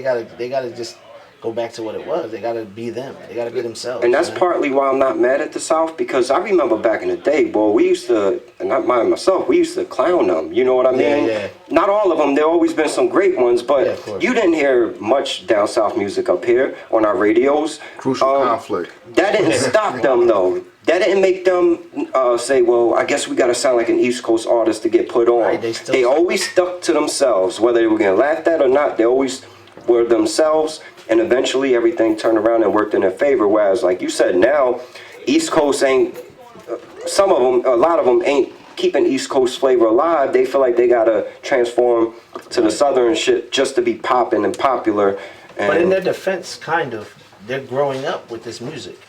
D: gotta just go back to what it was. They gotta be them. They gotta be themselves.
B: And that's
D: man.
B: partly why I'm not mad at the South, because I remember back in the day, boy, we used to, and not mind myself, we used to clown them. You know what I mean?
D: Yeah.
B: Not all of them. There always been some great ones, but
D: Yeah, of course.
B: you didn't hear much down South music up here on our radios.
E: Crucial conflict.
B: That didn't stop them though. That didn't make them say, well, I guess we got to sound like an East Coast artist to get put on.
D: Right,
B: they always stuck to themselves, whether they were getting laughed at or not. They always were themselves, and eventually everything turned around and worked in their favor. Whereas, like you said, now East Coast ain't. Some of them, a lot of them ain't keeping East Coast flavor alive. They feel like they gotta transform to the Southern shit just to be popping and popular. And
D: But in their defense, kind of, they're growing up with this music.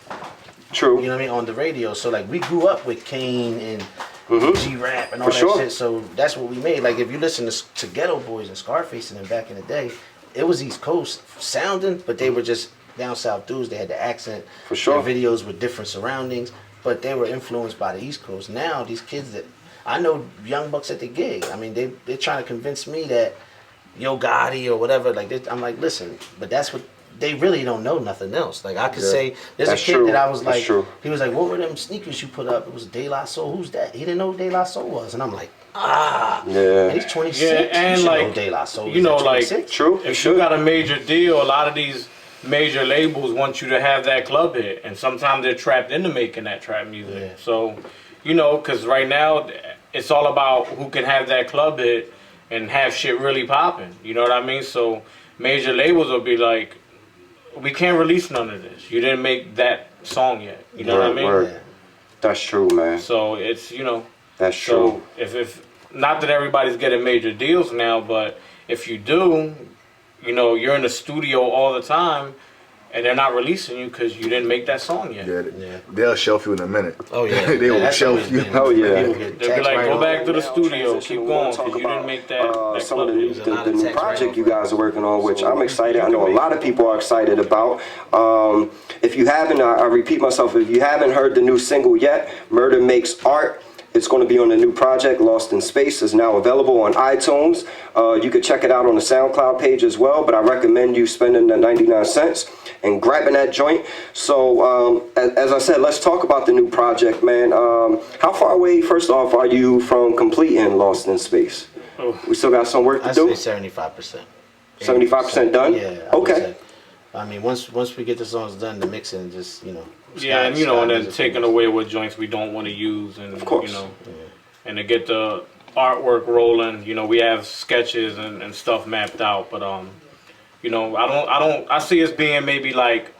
B: true.
D: You know what I mean? On the radio. So like we grew up with Kane and G-Rap and all
B: For
D: that
B: sure.
D: shit. So that's what we made. Like if you listen to Ghetto Boys and Scarface and them back in the day, it was East Coast sounding, but they were just down south dudes. They had the accent.
B: For sure.
D: Their videos with different surroundings, but they were influenced by the East Coast. Now these kids that I know, young bucks at the gig. I mean, they're trying to convince me that Yo Gotti or whatever. Like I'm like, listen, but that's what. They really don't know nothing else. Like I could say, there's
B: That's
D: a kid
B: true.
D: that I was
B: That's
D: like,
B: true.
D: he was like, what were them sneakers you put up? It was De La Soul. Who's that? He didn't know who De La Soul was, and I'm like,
B: Yeah.
D: and he's 26.
C: Yeah, and
D: you should
C: like,
D: know De La Soul.
C: you know, like,
D: 26?
B: True.
C: if you got a major deal, a lot of these major labels want you to have that club hit, and sometimes they're trapped into making that trap music.
D: Yeah.
C: So, you know, because right now it's all about who can have that club hit and have shit really popping. You know what I mean? So major labels will be like, we can't release none of this. You didn't make that song yet. You know what I mean?
B: Word. That's true, man.
C: So it's, you know.
B: That's true.
C: So if not that everybody's getting major deals now, but if you do, you know, you're in the studio all the time, and they're not releasing you because you didn't make that song yet.
E: Yeah, they'll shelf you in a minute.
D: Oh yeah,
E: they will shelf you.
B: Oh yeah.
C: They'll be like, go back to the studio, keep going, because you didn't make that
B: some of
C: club hit.
B: the new project you guys are working on, which I'm excited. I know a lot of people are excited about. If you haven't, I repeat myself, if you haven't heard the new single yet, Murder Makes Art, it's going to be on the new project, Lost in Space. Is now available on iTunes. You can check it out on the SoundCloud page as well, but I recommend you spending the 99 cents and grabbing that joint. So, as I said, let's talk about the new project, man. How far away, first off, are you from completing Lost in Space? We still got some work to do?
D: I'd say 75%.
B: 75% done?
D: Yeah.
B: Okay.
D: I mean, once we get the songs done, the mixing, just, you know.
C: Yeah, and you know, and then taking away what joints we don't want to use, and
B: of course.
C: You know, and to get the artwork rolling. You know, we have sketches and stuff mapped out, but you know, I see us being maybe like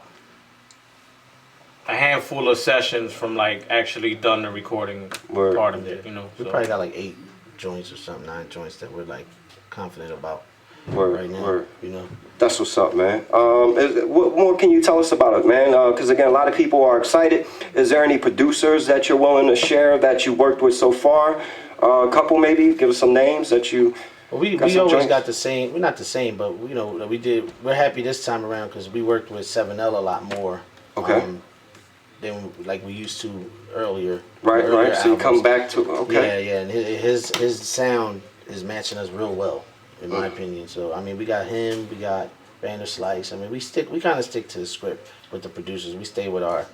C: a handful of sessions from like actually done the recording part of it. You know,
D: we probably got like 8 joints or something, 9 joints that we're like confident about.
B: Word,
D: right now,
B: word.
D: You know.
B: That's what's up, man. What more can you tell us about it, man? Because again, a lot of people are excited. Is there any producers that you're willing to share that you worked with so far? A couple, maybe. Give us some names that you.
D: Well, we always got the same. We're not the same, but you know, we're happy this time around because we worked with 7L a lot more.
B: Okay.
D: Than like we used to earlier.
B: Right. So
D: albums.
B: you come back to okay.
D: Yeah, and his sound is matching us real well, in my opinion. So I mean, we got him, we got Vanderslice. I mean, we kind of stick to the script with the producers. We stay with our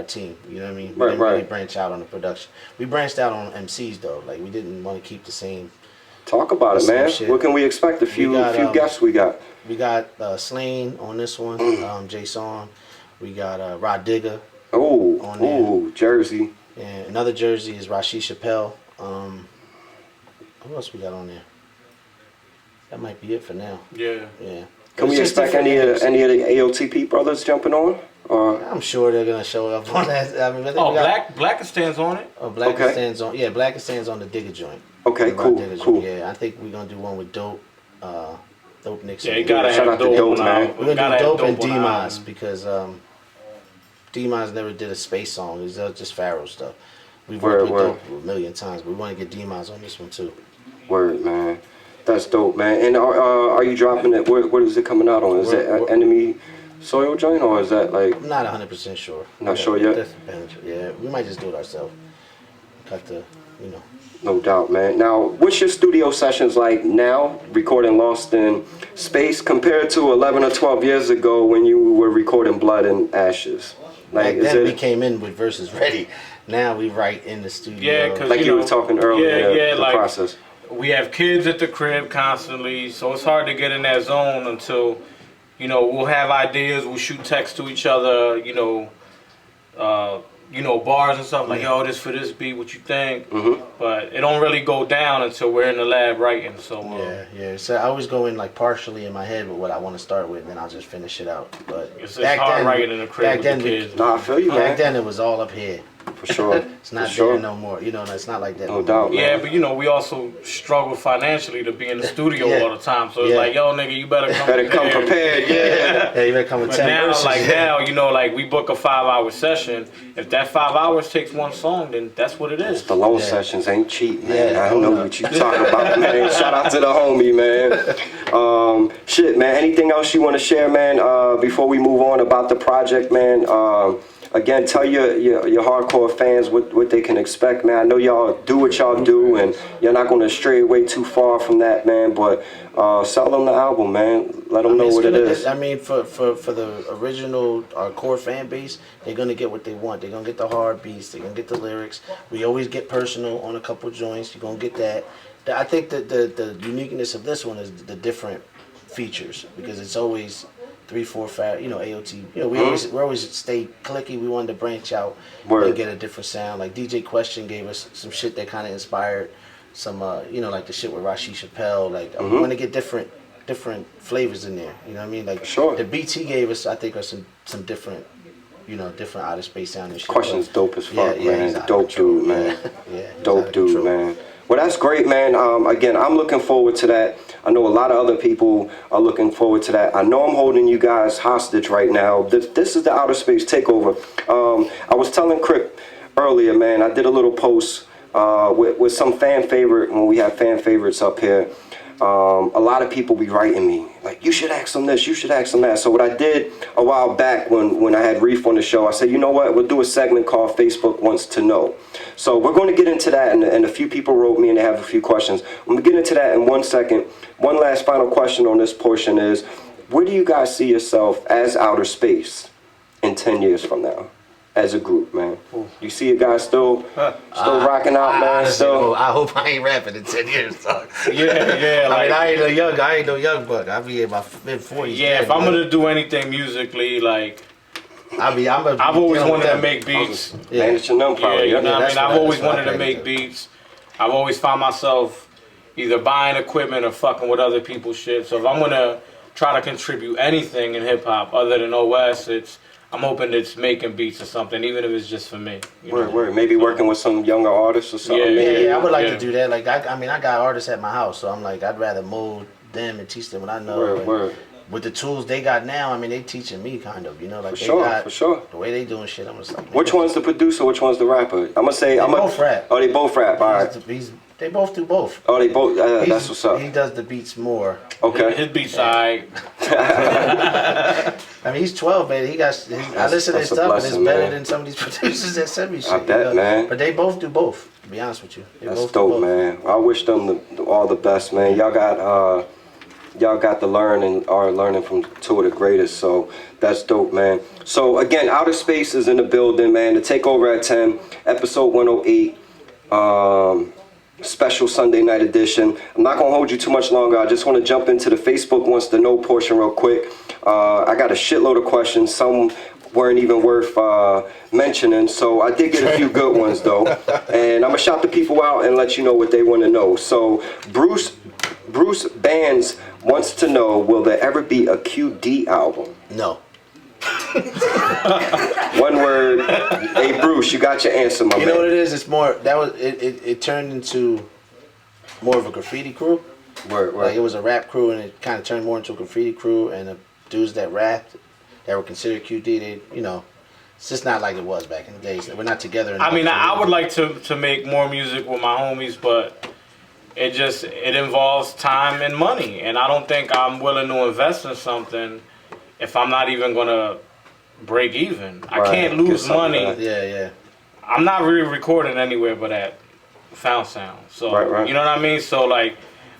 D: team. You know what I mean? We didn't really branch out on the production. We branched out on MCs though. Like we didn't want to keep the same.
B: Talk about it, man. Shit. What can we expect? A few guests we got.
D: We got Slain on this one. Jason. We got Rod Digger.
B: Oh, Jersey.
D: And another Jersey is Rashi Chappelle. Who else we got on there? That might be it for now.
C: Yeah.
B: Can we expect any of the AOTP brothers jumping on?
D: I'm sure they're gonna show up on that. I mean,
C: Blackistan's on it.
D: Oh, Blackistan's on. Yeah, Blackistan's on the Digger joint.
B: Okay, cool.
D: Yeah, I think we're gonna do one with Dope. Dope Nixon.
C: Yeah, you gotta
B: shout
C: have
B: out to
C: Dope,
B: man.
D: We're gonna do Dope and D-Moz because D-Moz never did a space song. It's just Pharaoh stuff. We've worked with Dope a million times. But we want to get D-Moz on this one too.
B: Word, man. That's dope, man. And are you dropping it? What is it coming out on? Is it Enemy Soil joint or is that like?
D: I'm not 100% sure.
B: Not sure yet?
D: Yeah, we might just do it ourselves. Got the, you know.
B: No doubt, man. Now, what's your studio sessions like now, recording Lost in Space, compared to 11 or 12 years ago when you were recording Blood and Ashes?
D: Like then we came in with verses ready. Now we write in the studio.
C: Yeah, because
B: like you were talking earlier, the
C: like,
B: process.
C: We have kids at the crib constantly, so it's hard to get in that zone until, you know, we'll have ideas, we'll shoot text to each other, you know, bars and stuff like, yo, this for this beat, what you think? But it don't really go down until we're in the lab writing. So
D: yeah. So I always go in like partially in my head with what I want to start with, and then I'll just finish it out. But
C: it's hard writing in the crib with the kids.
B: I feel you, man.
D: Back then it was all up here.
B: For sure.
D: It's not there no more. You know, it's not like that.
B: No doubt, man.
C: Yeah, but you know, we also struggle financially to be in the studio all the time. So it's like, yo, nigga, you better come prepared.
D: Yeah, you better come with 10
C: now,
D: verses.
C: now, you know, like we book a 5-hour session. If that 5 hours takes one song, then that's what it is.
B: The low sessions ain't cheap, man. I don't know what you talking about, man. Shout out to the homie, man. Shit, man. Anything else you want to share, man, before we move on about the project, man? Again, tell your hardcore fans what they can expect, man. I know y'all do what y'all do, and you're not going to stray away too far from that, man. But sell them the album, man. Let them know what it is.
D: I mean, for the original, our core fan base, they're going to get what they want. They're going to get the hard beats. They're going to get the lyrics. We always get personal on a couple joints. You're going to get that. I think that the uniqueness of this one is the different features, because it's always 3, 4, 5, you know, AOT. You know, we always stay clicky. We wanted to branch out and get a different sound. Like DJ Question gave us some shit that kind of inspired you know, like the shit with Rashi Chappelle. Like we want to get different flavors in there. You know what I mean? Like
B: Sure.
D: the beats he gave us, I think, are some different, you know, different outer space sounding shit.
B: Question's dope as fuck,
D: Yeah,
B: man.
D: he's out of
B: Dope
D: control.
B: dude, man.
D: Yeah, he's out
B: Dope
D: of
B: dude,
D: control.
B: man. Well, that's great, man. Again, I'm looking forward to that. I know a lot of other people are looking forward to that. I know I'm holding you guys hostage right now. This is the Outer Space Takeover. I was telling Crypt earlier, man, I did a little post with some fan favorite, when we have fan favorites up here. A lot of people be writing me like, you should ask them this, you should ask them that. So what I did a while back when I had Reef on the show, I said, you know what, we'll do a segment called Facebook Wants to Know. So we're going to get into that, and a few people wrote me and they have a few questions. I'm going to get into that in 1 second. One last final question on this portion is, where do you guys see yourself as Outer Space in 10 years from now? As a group, man. You see you guys still rocking out, man. Still.
D: I hope I ain't rapping in 10 years, dog.
C: Yeah.
D: I mean, I ain't no young buck. I'll be in my mid-40s.
C: Yeah, if I'm gonna do anything musically, like I've always wanted to make beats.
B: Managing them, probably.
C: Yeah, you know what I mean? I've always
D: what I
C: wanted to
D: plan to
C: make
D: do.
C: beats. I've always found myself either buying equipment or fucking with other people's shit. So if I'm gonna try to contribute anything in hip hop other than OS, I'm hoping it's making beats or something, even if it's just for me.
B: Word. Maybe working with some younger artists or something.
D: Yeah, I would like
C: Yeah.
D: to do that. Like, I mean, I got artists at my house, so I'm like, I'd rather mold them and teach them what I know.
B: Word.
D: With the tools they got now, I mean, they teaching me kind of, you know, like
B: For sure.
D: the way they doing shit. I'm just like,
B: Which one's the producer? Which one's the rapper? I'm gonna say
D: both rap.
B: Oh, they both rap. All right.
D: They both do both.
B: Oh, they both. That's what's up.
D: He does the beats more.
B: Okay.
C: His beats alright.
D: I mean, he's 12, man. I listen to his
B: that's a
D: stuff, and
B: blessing,
D: it's better
B: man.
D: than some of these producers that send me shit.
B: I bet, man.
D: But they both do both. To be honest with you,
B: That's dope, man. I wish them all the best, man. Y'all got to learn and are learning from two of the greatest, so that's dope, man. So again, Outer Space is in the building, man. The Takeover at 10, episode 108. Special Sunday night edition. I'm not gonna hold you too much longer. I just want to jump into the Facebook Wants to Know portion real quick. I got a shitload of questions. Some weren't even worth mentioning, so I did get a few good ones though. And I'm gonna shout the people out and let you know what they want to know. So Bruce Bands wants to know, will there ever be a QD album?
D: No.
B: One word. Hey Bruce, you got your answer, my man.
D: You know what it is? It's more it turned into more of a graffiti crew.
B: Word.
D: Like it was a rap crew, and it kind of turned more into a graffiti crew. And the dudes that rapped, that were considered QD, they, you know, it's just not like it was back in the days. We're not together.
C: I mean, I would like to make more music with my homies, but it involves time and money, and I don't think I'm willing to invest in something if I'm not even gonna break even.
B: Right.
C: I can't lose money.
D: Yeah.
C: I'm not really recording anywhere but at Found Sound. So
B: Right.
C: you know what I mean? So like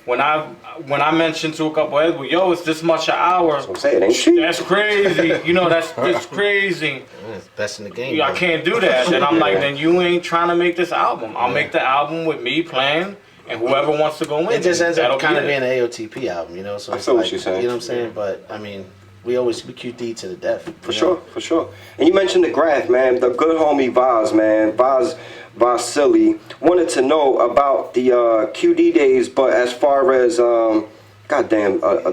C: when I mentioned to a couple heads, well, yo, it's this much an hour.
B: I'm saying it ain't cheap.
C: That's crazy. You know, that's crazy.
D: It's best in the game.
C: I
D: bro.
C: can't do that. Then I'm like, then you ain't trying to make this album. I'll make the album with me playing, and whoever wants to go in.
D: It just ends
C: that'll
D: up kind of
C: be
D: being
C: it.
D: an AOTP album, you know. So
B: I
D: it's
B: feel what
D: like,
B: you're saying.
D: you know what I'm saying? But I mean, we QD to the death.
B: For sure. And you mentioned the graph, man. The good homie Vaz, man. Vasily wanted to know about the QD days, but as far as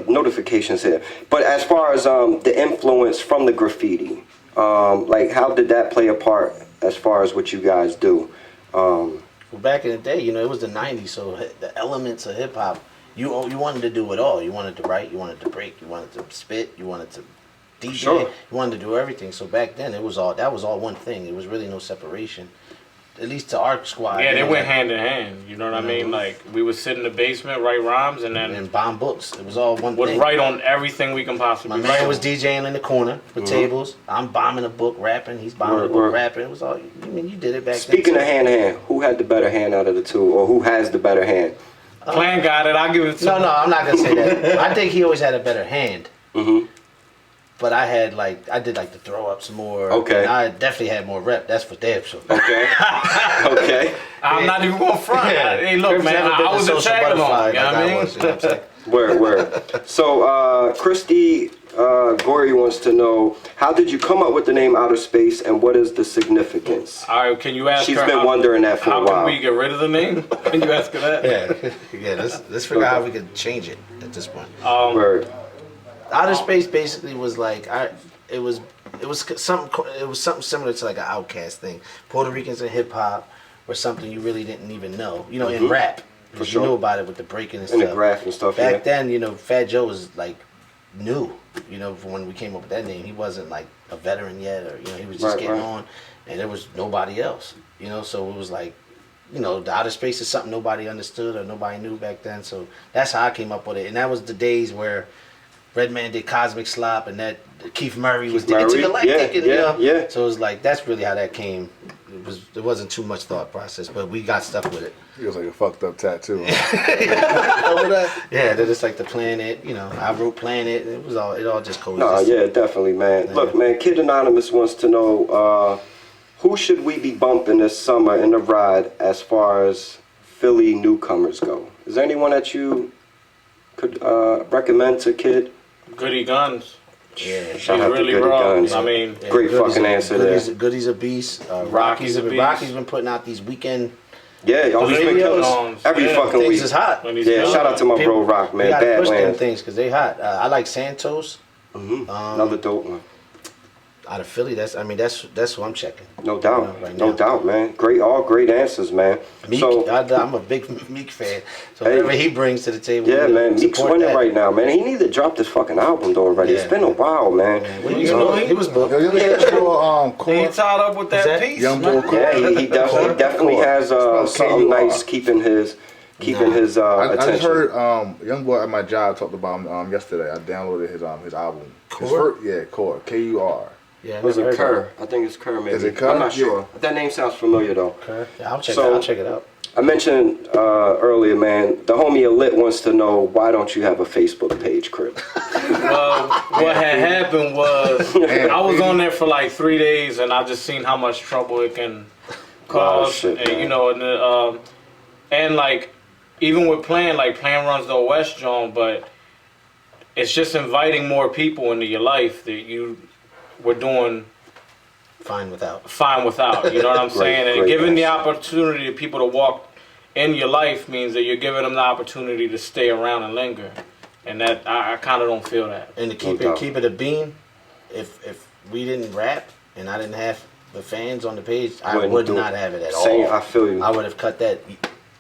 B: notifications here. But as far as the influence from the graffiti, like how did that play a part as far as what you guys do?
D: Well, back in the day, you know, it was the '90s, so the elements of hip hop, you wanted to do it all. You wanted to write, you wanted to break, you wanted to spit, you wanted to DJ,
B: Sure.
D: you wanted to do everything. So back then, that was all one thing. It was really no separation, at least to our squad.
C: Yeah,
D: you
C: they
D: know,
C: went hand in hand. You know what I mean? Like we would sit in the basement, write rhymes, and then
D: and bomb books. It was all one
C: would
D: thing.
C: write on everything we can possibly
D: My
C: write
D: man
C: on.
D: was DJing in the corner with tables. I'm bombing a book, rapping. He's bombing a book,
B: Word.
D: rapping. It was all. I mean, you did it back
B: Speaking of
D: then.
B: hand, who had the better hand out of the two, or who has the better hand?
C: Plan got it. I'll give it to
D: No,
C: him.
D: I'm not gonna say that. I think he always had a better hand.
B: Mm-hmm.
D: But I did the throw ups more.
B: Okay.
D: And I definitely had more rep. That's for damn sure.
B: Okay. Okay.
C: I'm not even going to front. Hey, look,
D: Crips
C: man,
D: never been
C: I
D: the
C: was a
D: social
C: tag along.
D: butterfly
C: You know what
D: like
C: I
D: I
C: mean?
D: was, you know what I'm saying?
B: Word. So, Christy Corey wants to know, how did you come up with the name Outer Space and what is the significance?
C: All right, can you ask
B: She's
C: her
B: been wondering that for a
C: how
B: while.
C: can we get rid of the name? Can you ask her that?
D: Yeah. Let's figure out how we could change it at this point.
B: Word.
D: Outer Space basically was like it was something similar to like an Outkast thing. Puerto Ricans in hip hop or something you really didn't even know. You know, in rap.
B: For
D: You
B: sure.
D: knew about it with the breaking and
B: And
D: stuff.
B: the graph and stuff,
D: Back
B: yeah.
D: then, you know, Fat Joe was like new. You know, when we came up with that name, he wasn't like a veteran yet, or you know, he was just getting on, and there was nobody else. You know, so it was like, you know, the Outer Space is something nobody understood or nobody knew back then. So that's how I came up with it, and that was the days where Redman did Cosmic Slop, and that Keith Murray was
B: Murray,
D: Intergalactic, and, you know,
B: yeah.
D: So it was like that's really how that came. It wasn't too much thought process, but we got stuck with it.
E: It was like a fucked up tattoo.
D: Yeah, that it's like the planet. You know, I wrote Planet. It all just coexisted.
B: Nah, yeah, definitely, man.
D: Yeah.
B: Look, man, Kid Anonymous wants to know, who should we be bumping this summer in the ride as far as Philly newcomers go? Is there anyone that you could recommend to Kid?
C: Goody Guns.
D: Yeah,
B: Shout out to
C: really
B: Goody
C: raw.
B: Guns.
C: I mean,
B: Great fucking answer there.
D: Goody's a beast.
C: Rocky's a beast.
D: Rocky's been putting out these weekend.
B: Yeah, always been
D: videos.
B: killing every
C: Yeah,
B: fucking
D: Things
B: week.
D: is hot.
C: When he's
B: Yeah,
C: good.
B: shout out to my bro Rock,
D: We
B: man.
D: gotta push them
B: Badlands.
D: things because they hot. I like Santos
B: Another dope one.
D: out of Philly. That's who I'm checking.
B: No doubt.
D: Right
B: No
D: now.
B: doubt, man. All great answers, man.
D: Meek,
B: So,
D: I'm a big Meek fan. So
B: Hey.
D: whatever he brings to the table,
B: yeah,
D: we
B: man. Meek's
D: support
B: winning
D: that.
B: right now, man. He need to drop this fucking album though already. It's
D: Yeah.
B: been a while, man.
D: Well, you know, he was booked.
E: Yo, you look at
C: He
E: Core,
C: tied up with that
D: that
C: piece.
E: Young
C: man.
E: Boy Core.
B: Yeah, he definitely has something nice keeping his
E: I
B: attention.
E: just heard young boy at my job talked about him yesterday. I downloaded his album.
D: Core?
E: Core. K-U-R.
D: Yeah, I
B: Was
D: never
B: it
D: heard
B: Kerr? I think it's Kerr, maybe.
E: Is it Kerr?
B: I'm not
E: Yeah.
B: sure. That name sounds familiar though.
D: of it. Yeah, I'll check it out.
B: I mentioned earlier, man. The homie Alit wants to know, why don't you have a Facebook page, Crypt?
C: Well, what had happened was I was on there for like 3 days, and I just seen how much trouble it can cause,
B: shit,
C: and
B: man.
C: you know, and like even with Plan runs the West Zone, but it's just inviting more people into your life that you were doing
D: Fine without.
C: fine without. You know what I'm saying? And
B: great
C: giving the
B: answer.
C: opportunity to people to walk in your life means that you're giving them the opportunity to stay around and linger. And that I kind of don't feel that.
D: And to
B: No doubt.
D: keep it a bean, if we didn't rap and I didn't have the fans on the page, I
B: Wouldn't
D: would
B: do
D: not
B: it.
D: have it at
B: Same,
D: all.
B: I feel you.
D: I would have cut that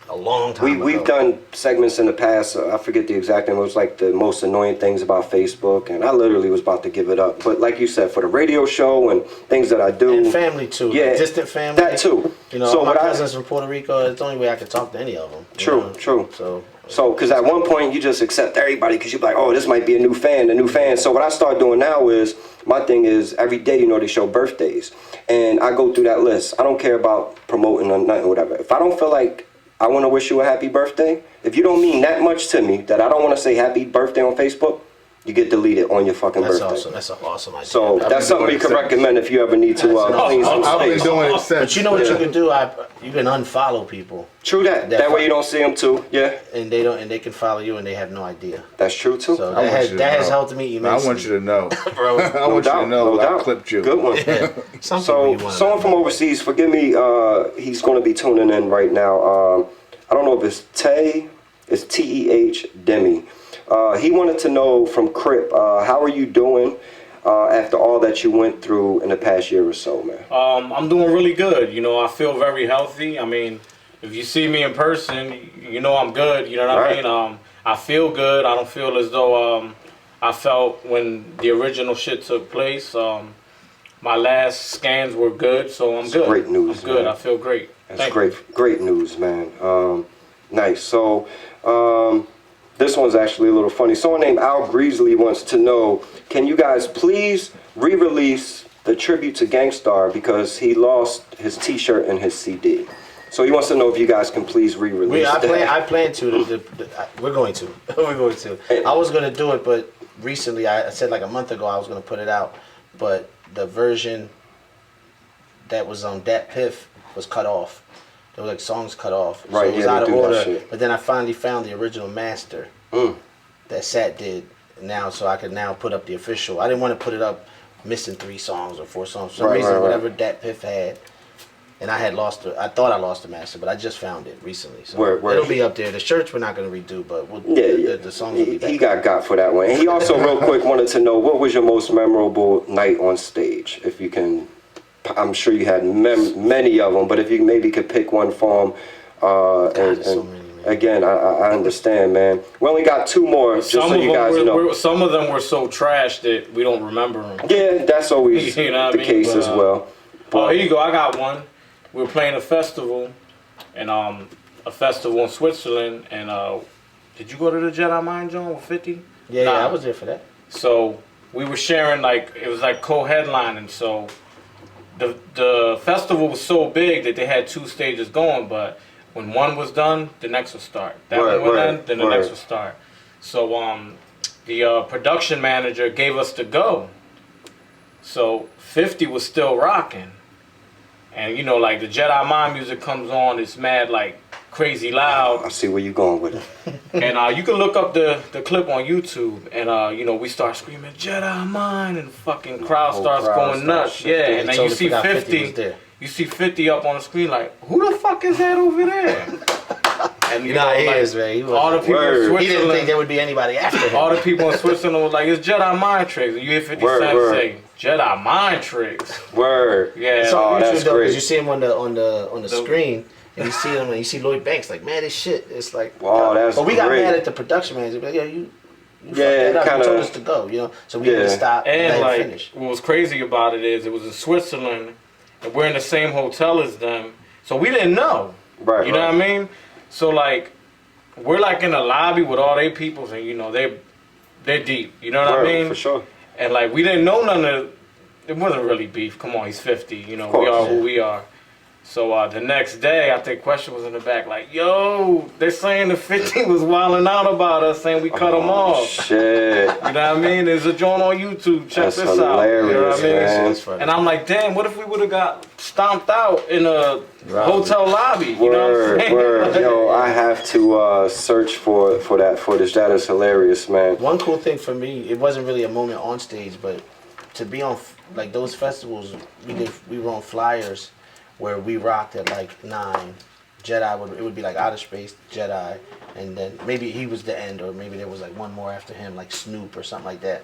D: a long time ago.
B: We've done segments in the past. I forget the exact name. It was like the most annoying things about Facebook, and I literally was about to give it up. But like you said, for the radio show and things that I do,
D: And family too.
B: Yeah,
D: Like distant family.
B: that too.
D: You know,
B: So
D: all my
B: what I-
D: cousins from Puerto Rico, it's the only way I could talk to any of them. you
B: True,
D: know?
B: true.
D: So
B: because at one point you just accept everybody because you're like, oh, this might be a new fan. So what I start doing now is, my thing is every day, you know, they show birthdays. And I go through that list. I don't care about promoting or nothing, whatever. If I don't feel like I want to wish you a happy birthday, if you don't mean that much to me that I don't want to say happy birthday on Facebook, you get deleted on your fucking
D: that's
B: birthday.
D: awesome. That's an awesome idea.
B: So
E: I've
B: that's
E: been
B: something
E: doing
B: you
E: it
B: could
E: since.
B: recommend if you ever need to clean some
E: I've been
B: space.
E: doing it since.
D: But you know what
B: Yeah.
D: you can do? You can unfollow people,
B: True that. That way you don't see them too. Yeah,
D: and they can follow you, and they have no idea.
B: that's true too.
D: So
E: I want
D: that
E: you to
D: has
E: know.
D: helped me
E: I
D: immensely.
E: want you to know.
D: bro.
E: I want you to know that I clipped you.
B: Good one.
D: Some
B: So,
D: people you wanna
B: someone
D: know.
B: from overseas, forgive me, he's going to be tuning in right now. I don't know if it's it's T-E-H, Demi. He wanted to know from Crypt, how are you doing after all that you went through in the past year or so, man?
C: I'm doing really good. You know, I feel very healthy. I mean, if you see me in person, you know I'm good. You know what
B: Right.
C: I mean? I feel good. I don't feel as though I felt when the original shit took place. My last scans were good, so I'm good.
B: great news,
C: I'm good.
B: man.
C: I feel great.
B: That's
C: Thank
B: great news, man. Nice. So, this one's actually a little funny. Someone named Al Greasley wants to know, can you guys please re-release the tribute to Gangstar because he lost his T-shirt and his CD? So he wants to know if you guys can please re-release
D: I
B: that.
D: plan to. We're going to. We're going to. I was going to do it, but recently I said like a month ago I was going to put it out, but the version that was on Dat Piff was cut off. There were like songs cut off,
B: Right,
D: so it was
B: yeah,
D: out
B: they
D: of
B: do that
D: order.
B: shit.
D: But then I finally found the original master that Sat did, now, so I could now put up the official. I didn't want to put it up missing 3 songs or 4 songs. For some reason, whatever Dat Piff had. And I had lost I thought I lost the master, but I just found it recently. So it'll be up there. The shirts we're not going to redo, but the songs will be back.
B: He got for that one. And he also, real quick, wanted to know, what was your most memorable night on stage? If you can, I'm sure you had many of them, but if you maybe could pick one for him.
D: So many, man.
B: Again, I understand, man. We only got 2 more, just so you guys know.
C: Some of them were so trash that we don't remember them.
B: Yeah, that's always
C: you know
B: the case as well.
C: Oh, here you go. I got one. We were playing a festival, and a festival in Switzerland, and did you go to the Jedi Mind Zone with 50?
D: Yeah, I was there for that.
C: So we were sharing, like, it was like co-headlining. So the festival was so big that they had 2 stages going, but when one was done, the next would start. That one was done, then the next would start. So the production manager gave us the go. So 50 was still rocking. And you know, like the Jedi Mind music comes on, it's mad like crazy loud.
B: I see where you're going with it.
C: And you can look up the clip on YouTube, and you know, we start screaming Jedi Mind, and the fucking crowd starts going nuts. Yeah, and then you see 50, you see 50 up on the screen like, who the fuck is that over there? And
D: you know, he is, man.
C: All the people in Switzerland,
D: he didn't think there would be anybody after him.
C: All the people in Switzerland was like, it's Jedi Mind Tricks. And you hear 50 Cent say, Jedi Mind Tricks.
B: Word.
C: Yeah.
D: It's on
B: that's
D: YouTube though,
B: great.
D: because you see him on the screen, and you see him, and you see Lloyd Banks like, man, this shit. It's like,
B: wow, that's
D: but we got
B: great.
D: mad at the production manager. Like, yo, you fucked that up. You told us to go, you know. So we had to stop
C: and
D: let
C: like,
D: him finish.
C: what was crazy about it is, it was in Switzerland, and we're in the same hotel as them, so we didn't know.
B: Right.
C: You know what I mean? So like, we're like in a lobby with all their peoples, and you know they're deep. You know what I mean?
B: For sure.
C: And like, we didn't know none of. It wasn't really beef. Come on, he's 50. You know, we are who we are. So the next day, I think Question was in the back like, yo, they're saying the 50 was wilding out about us, saying we cut him off.
B: Shit.
C: You know what I mean? There's a joint on YouTube. Check
B: That's
C: this
B: hilarious,
C: out. You know what I mean?
B: man.
C: And I'm like, damn, what if we would have got stomped out in a hotel lobby? You know what I'm saying?
B: Word. Yo, I have to search for that footage. That is hilarious, man.
D: One cool thing for me, it wasn't really a moment on stage, but to be on like those festivals, we were on flyers where we rocked at like 9. Jedi it would be like OuterSpace, Jedi, and then maybe he was the end, or maybe there was like one more after him, like Snoop or something like that.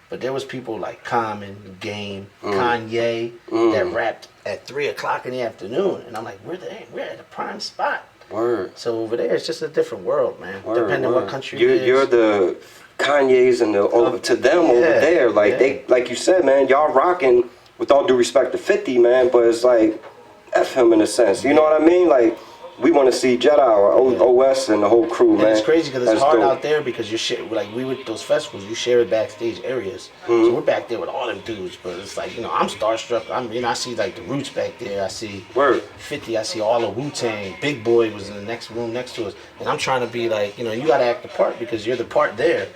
D: But there was people like Common, Game, Kanye that rapped at 3 o'clock in the afternoon, and I'm like, we're at a prime spot.
B: Word.
D: So over there, it's just a different world, man. Depending on what country
B: you're the Kanye's and to them over there, like they, like you said, man, y'all rocking. With all due respect to 50, man, but it's like F him in a sense. You know what I mean? Like, we want to see Jedi or OS and the whole crew, man.
D: And it's crazy because it's
B: That's
D: hard
B: dope.
D: out there because like we with those festivals, you share backstage areas. So we're back there with all them dudes, but it's like, you know, I'm starstruck. I see like the Roots back there. I see 50. I see all of Wu-Tang. Big Boy was in the next room next to us, and I'm trying to be like, you know, you got to act the part because you're the part there.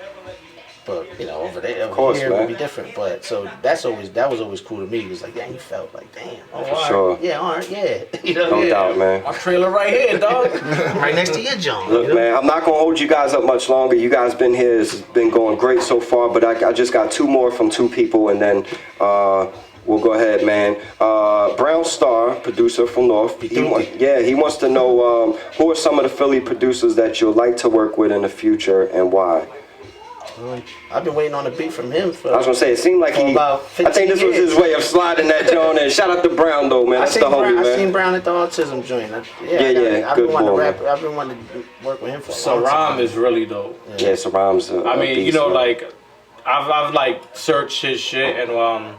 D: But you know, over there, over here, it would be different. But so that was always cool to me. It was like, yeah, you felt like, damn,
B: all right,
D: yeah, all right, yeah, you know,
B: no doubt, man.
C: My trailer right here, dog.
D: Right next to your John.
B: Look,
D: you know?
B: man, I'm not gonna hold you guys up much longer. You guys been here, it's been going great so far. But I just got 2 more from 2 people, and then we'll go ahead, man. Brown Star, producer from North. He wants to know who are some of the Philly producers that you'd like to work with in the future and why.
D: I've been waiting on a beat from him for.
B: I was gonna say, it seemed like
D: about 15
B: I think this was his way of sliding that joint in. Shout out to Brown though, man. That's the homie, man.
D: I seen Brown at the autism joint. I've been wanting to work with him for a long time.
C: Saram is really dope.
B: Yeah, Saram's.
C: I mean, you know, like I've like searched his shit, and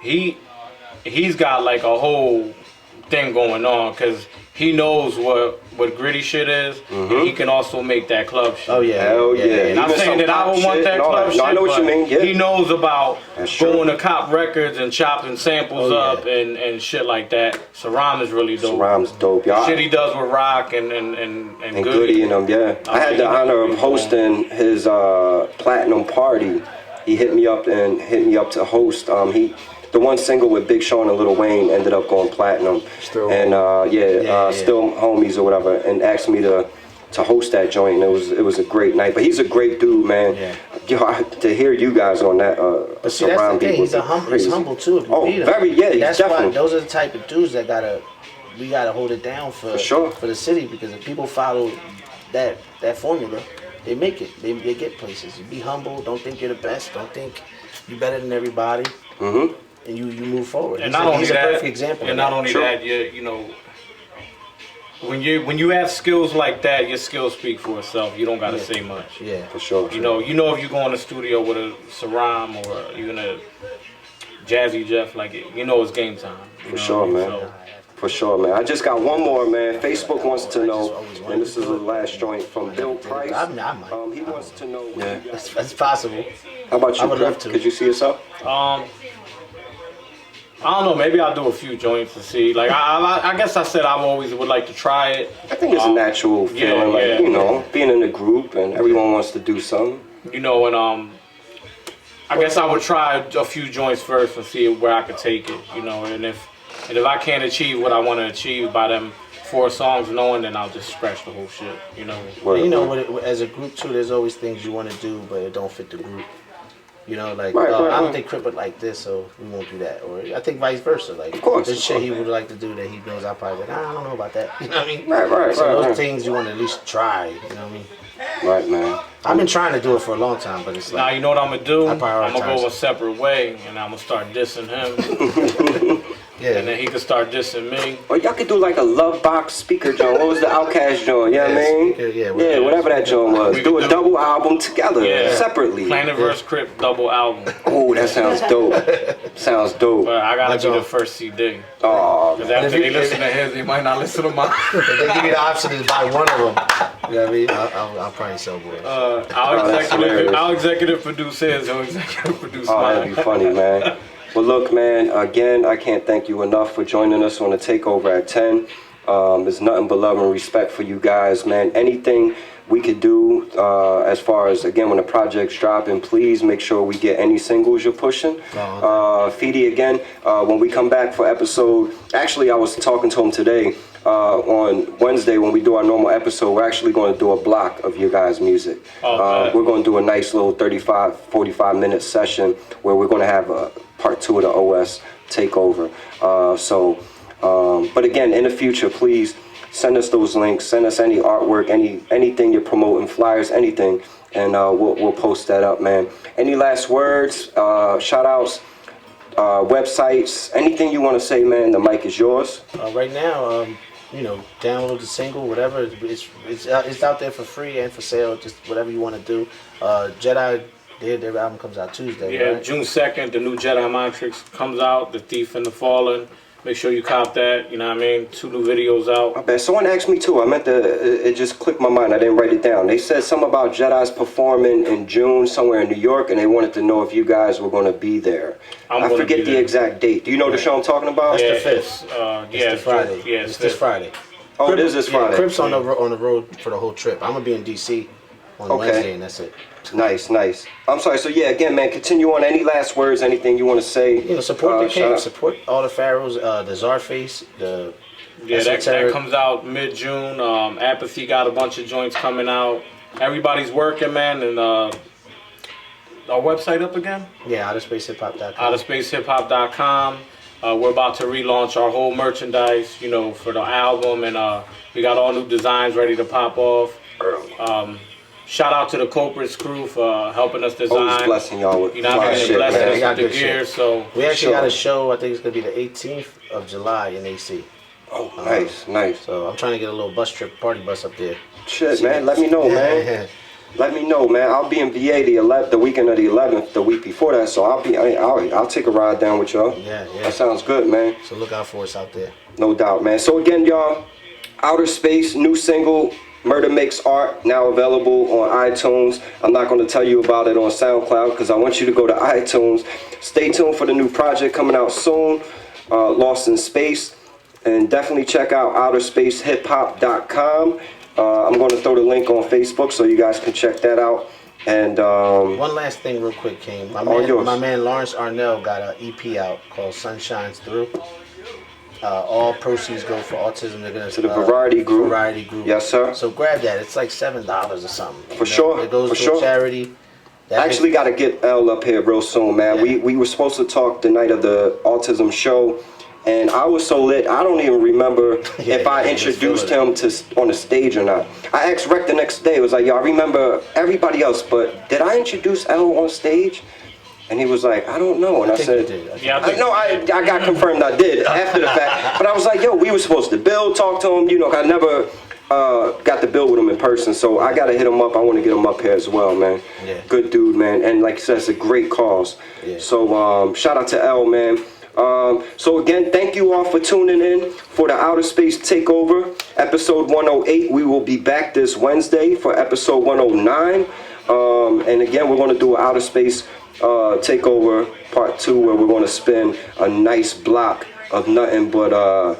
C: he's got like a whole thing going on because he knows what gritty shit is, and he can also make that club shit.
B: Oh yeah, hell yeah.
C: Not saying that I would want that club shit,
B: I know what you mean. Yeah.
C: He knows about going to Cop Records and chopping samples up and shit like that. Saram is really dope.
B: Saram's dope, y'all.
C: Shit he does with Rock and
B: Goody and them, yeah. I had the honor of hosting his platinum party. He hit me up to host. The one single with Big Sean and Lil Wayne ended up going platinum. Still homies or whatever, and asked me to to host that joint. And it was a great night. But he's a great dude, man.
D: Yeah.
B: Yo, to hear you guys on that
D: But see, that's the thing. He's humble too. If you meet him.
B: Very, yeah. He's
D: That's
B: definitely.
D: why those are the type of dudes that we gotta hold it down for
B: sure.
D: for the city, because if people follow that formula, they make it. They get places. You be humble. Don't think you're the best. Don't think you're better than everybody.
B: Mm-hmm.
D: And you move forward.
C: And
D: He's a perfect example.
C: And not only that, you know, when you have skills like that, your skills speak for itself. You don't gotta say much.
D: Yeah,
B: For sure.
C: You know if you go in the studio with a Saram or even a Jazzy Jeff, like you know it's game time.
B: For sure, man.
C: So,
B: For sure, man. I just got one more, man. Facebook wants to know, and this is the last joint from Bill Price.
D: I might.
B: He wants to know.
C: Yeah.
D: It's possible.
B: How about you,
D: I would
B: Crypt?
D: love to.
B: Could you see yourself?
C: I don't know. Maybe I'll do a few joints to see. Like I guess I said I always would like to try it.
B: I think it's a natural feeling, like, you know, being in a group and everyone wants to do something.
C: You know, and I guess I would try a few joints first and see where I could take it. You know, and if I can't achieve what I want to achieve by them 4 songs knowing, then I'll just scratch the whole shit. You know.
B: Word,
D: You know,
B: word.
D: as a group too, there's always things you want to do, but it don't fit the group. You know, like
B: Right, right,
D: I don't
B: right.
D: think Crypt would like this, so we won't do that. Or I think vice versa. Like,
B: Of course,
D: there's
B: of
D: shit
B: course.
D: he would like to do that he knows I probably like, I don't know about that. You know what I mean?
B: Right,
D: So those
B: right.
D: things you want to at least try. You know what I mean?
B: Right, man.
D: I've been trying to do it for a long time, but it's
C: Now
D: like
C: you know what I'm gonna do?
D: I
C: I'm
D: prioritize
C: gonna go
D: it.
C: a separate way, and I'm gonna start dissing him,
D: yeah.
C: and then he can start dissing me.
B: Or y'all could do like a love box speaker joint. What was the Outcast joint? You know what I mean?
D: speaker, yeah,
B: Yeah, whatever that joint was.
C: We
B: Do
C: could
B: a
C: do-
B: double album together,
C: Yeah.
B: separately.
C: Planetary Crypt double album,
B: Oh, that sounds dope. Sounds dope.
C: but I gotta
D: That's
C: be the
D: all.
C: first CD.
B: Oh,
C: Cause
B: man.
C: after they listen to his, they might not listen to mine.
D: If they give me the option to buy one of them, you know what I mean? I'll probably sell boys.
B: that's hilarious.
C: I'll executive produce his, he'll executive produce
B: Oh, that'd
C: mine.
B: be funny, man. Well, look, man, again, I can't thank you enough for joining us on the Takeover at 10. There's nothing but love and respect for you guys, man. Anything we could do as far as, again, when the project's dropping, please make sure we get any singles you're pushing. Feedy, again, when we come back for episode, actually, I was talking to him today, on Wednesday when we do our normal episode, we're actually going to do a block of your guys' music. We're going to do a nice little 35, 45-minute session where we're going to have a part 2 of the OS takeover. But again, in the future, please send us those links, send us any artwork, anything you're promoting, flyers, anything, and we'll post that up, man. Any last words, shout outs, websites, anything you want to say, man, the mic is yours.
D: Right now, you know, download the single, whatever. It's out there for free and for sale. Just whatever you want to do. Jedi, their album comes out Tuesday.
C: Yeah,
D: right?
C: June 2nd, the new Jedi Mind Tricks comes out, The Thief and the Fallen. Make sure you cop that, you know what I mean? 2 new videos out.
B: My bad. Someone asked me too. I meant to. It just clicked my mind. I didn't write it down. They said something about Jedi's performing in June somewhere in New York, and they wanted to know if you guys were going to be there.
C: I'm
B: I
C: gonna
B: forget
C: be
B: the
C: there.
B: exact date. Do you know the show I'm talking about?
D: That's the 5th.
C: It's,
D: It's the Friday.
C: Yeah,
D: It's this Friday.
B: Oh, it is this Friday.
D: Crypt's on the road for the whole trip. I'm gonna be in DC on
B: Okay.
D: Wednesday, and that's it.
B: Nice, nice. I'm sorry. So yeah, again, man, continue on. Any last words? Anything you want to say?
D: You know, support the
B: shout
D: camp,
B: out.
D: support all the pharaohs, the Czarface, the
C: Yeah, that
D: Esoteric.
C: comes out mid-June. Apathy got a bunch of joints coming out. Everybody's working, man, and our website up again?
D: Yeah, outerspacehiphop.com.
C: outerspacehiphop.com. We're about to relaunch our whole merchandise, you know, for the album, and we got all new designs ready to pop off. Shout out to the Culprits crew for helping us design.
B: Always blessing y'all with
C: You know,
B: fly
C: what I mean,
B: shit,
C: blessing
B: man.
C: us
D: They got
C: with the
D: good
C: gear.
D: shit.
C: So
D: We actually
B: Sure.
D: got a show. I think it's gonna be the 18th of July in AC.
B: Oh, nice, nice.
D: So I'm trying to get a little party bus up there.
B: Shit, man. Let me know, man. Let me know, man. I'll be in VA the weekend of the 11th, the week before that. So I'll take a ride down with y'all.
D: Yeah.
B: That sounds good, man.
D: So look out for us out there.
B: No doubt, man. So again, y'all, Outer Space, new single, Murder Makes Art, now available on iTunes. I'm not going to tell you about it on SoundCloud because I want you to go to iTunes. Stay tuned for the new project coming out soon, Lost in Space. And definitely check out outerspacehiphop.com. I'm going to throw the link on Facebook so you guys can check that out. And
D: One last thing real quick, King.
B: All yours.
D: My man Lawrence Arnell got an EP out called Sun Shines Through. All proceeds go for autism. They're gonna
B: To the Variety Group.
D: Variety Group.
B: Yes, sir.
D: So grab that. It's like $7 or something.
B: For sure.
D: It goes
B: For
D: to
B: sure.
D: a charity.
B: I actually got to get L up here real soon, man.
D: Yeah.
B: We were supposed to talk the night of the autism show, and I was so lit, I don't even remember if I introduced him on the stage or not. I asked Rec the next day, it was like, yo, I remember everybody else, but did I introduce L on stage? And he was like, I don't know. And I said, I got confirmed I did after the fact. But I was like, yo, we were supposed to build, talk to him. You know, I never got to build with him in person, so I gotta hit him up. I want to get him up here as well, man.
D: Yeah.
B: Good dude, man, and like you said, it's a great cause.
D: Yeah.
B: So shout out to L, man. So again, thank you all for tuning in for the Outer Space Takeover, episode 108. We will be back this Wednesday for episode 109. And again, we're going to do an Outer Space Takeover part 2, where we're going to spin a nice block of nothing but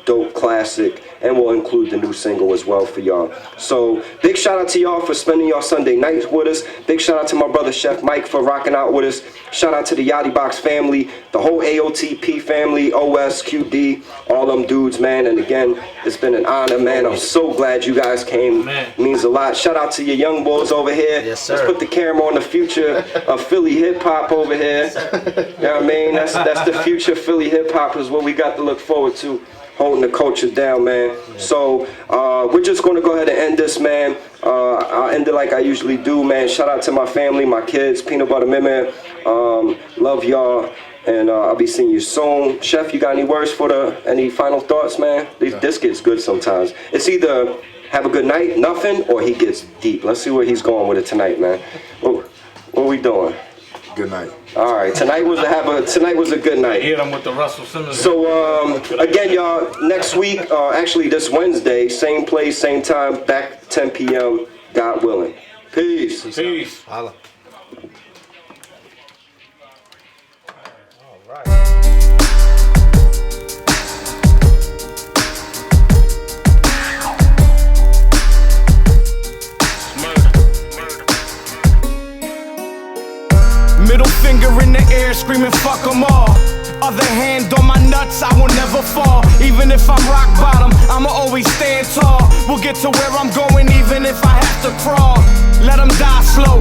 B: dope classic, and we'll include the new single as well for y'all. So big shout out to y'all for spending y'all Sunday nights with us. Big shout out to my brother Chef Mike for rocking out with us. Shout out to the Yadibox family, the whole AOTP family, OS, QD, all them dudes, man. And again, it's been an honor, man. I'm so glad you guys came. Man. It means a lot. Shout out to your young boys over here.
D: Yes, sir.
B: Let's put the camera on the future of Philly hip hop over here. You know what I mean? That's the future of Philly hip hop is what we got to look forward to. Holding the culture down, man. Yeah. So we're just going to go ahead and end this, man. I'll end it like I usually do, man. Shout out to my family, my kids, Peanut Butter Mimi. Love y'all, and I'll be seeing you soon. Chef, you got any words for any final thoughts, man? This gets good sometimes. It's either have a good night, nothing, or he gets deep. Let's see where he's going with it tonight, man. What are we doing?
E: Good night.
B: All right, tonight was a good night.
C: Hit him with the Russell Simmons.
B: So again, y'all, next week, actually this Wednesday, same place, same time, back 10 p.m. God willing. Peace.
C: Peace.
D: Holla. All right.
A: Middle finger in the air, screaming fuck them all. Other hand on my nuts, I will never fall. Even if I'm rock bottom, I'ma always stand tall. We'll get to where I'm going even if I have to crawl. Let them die slow.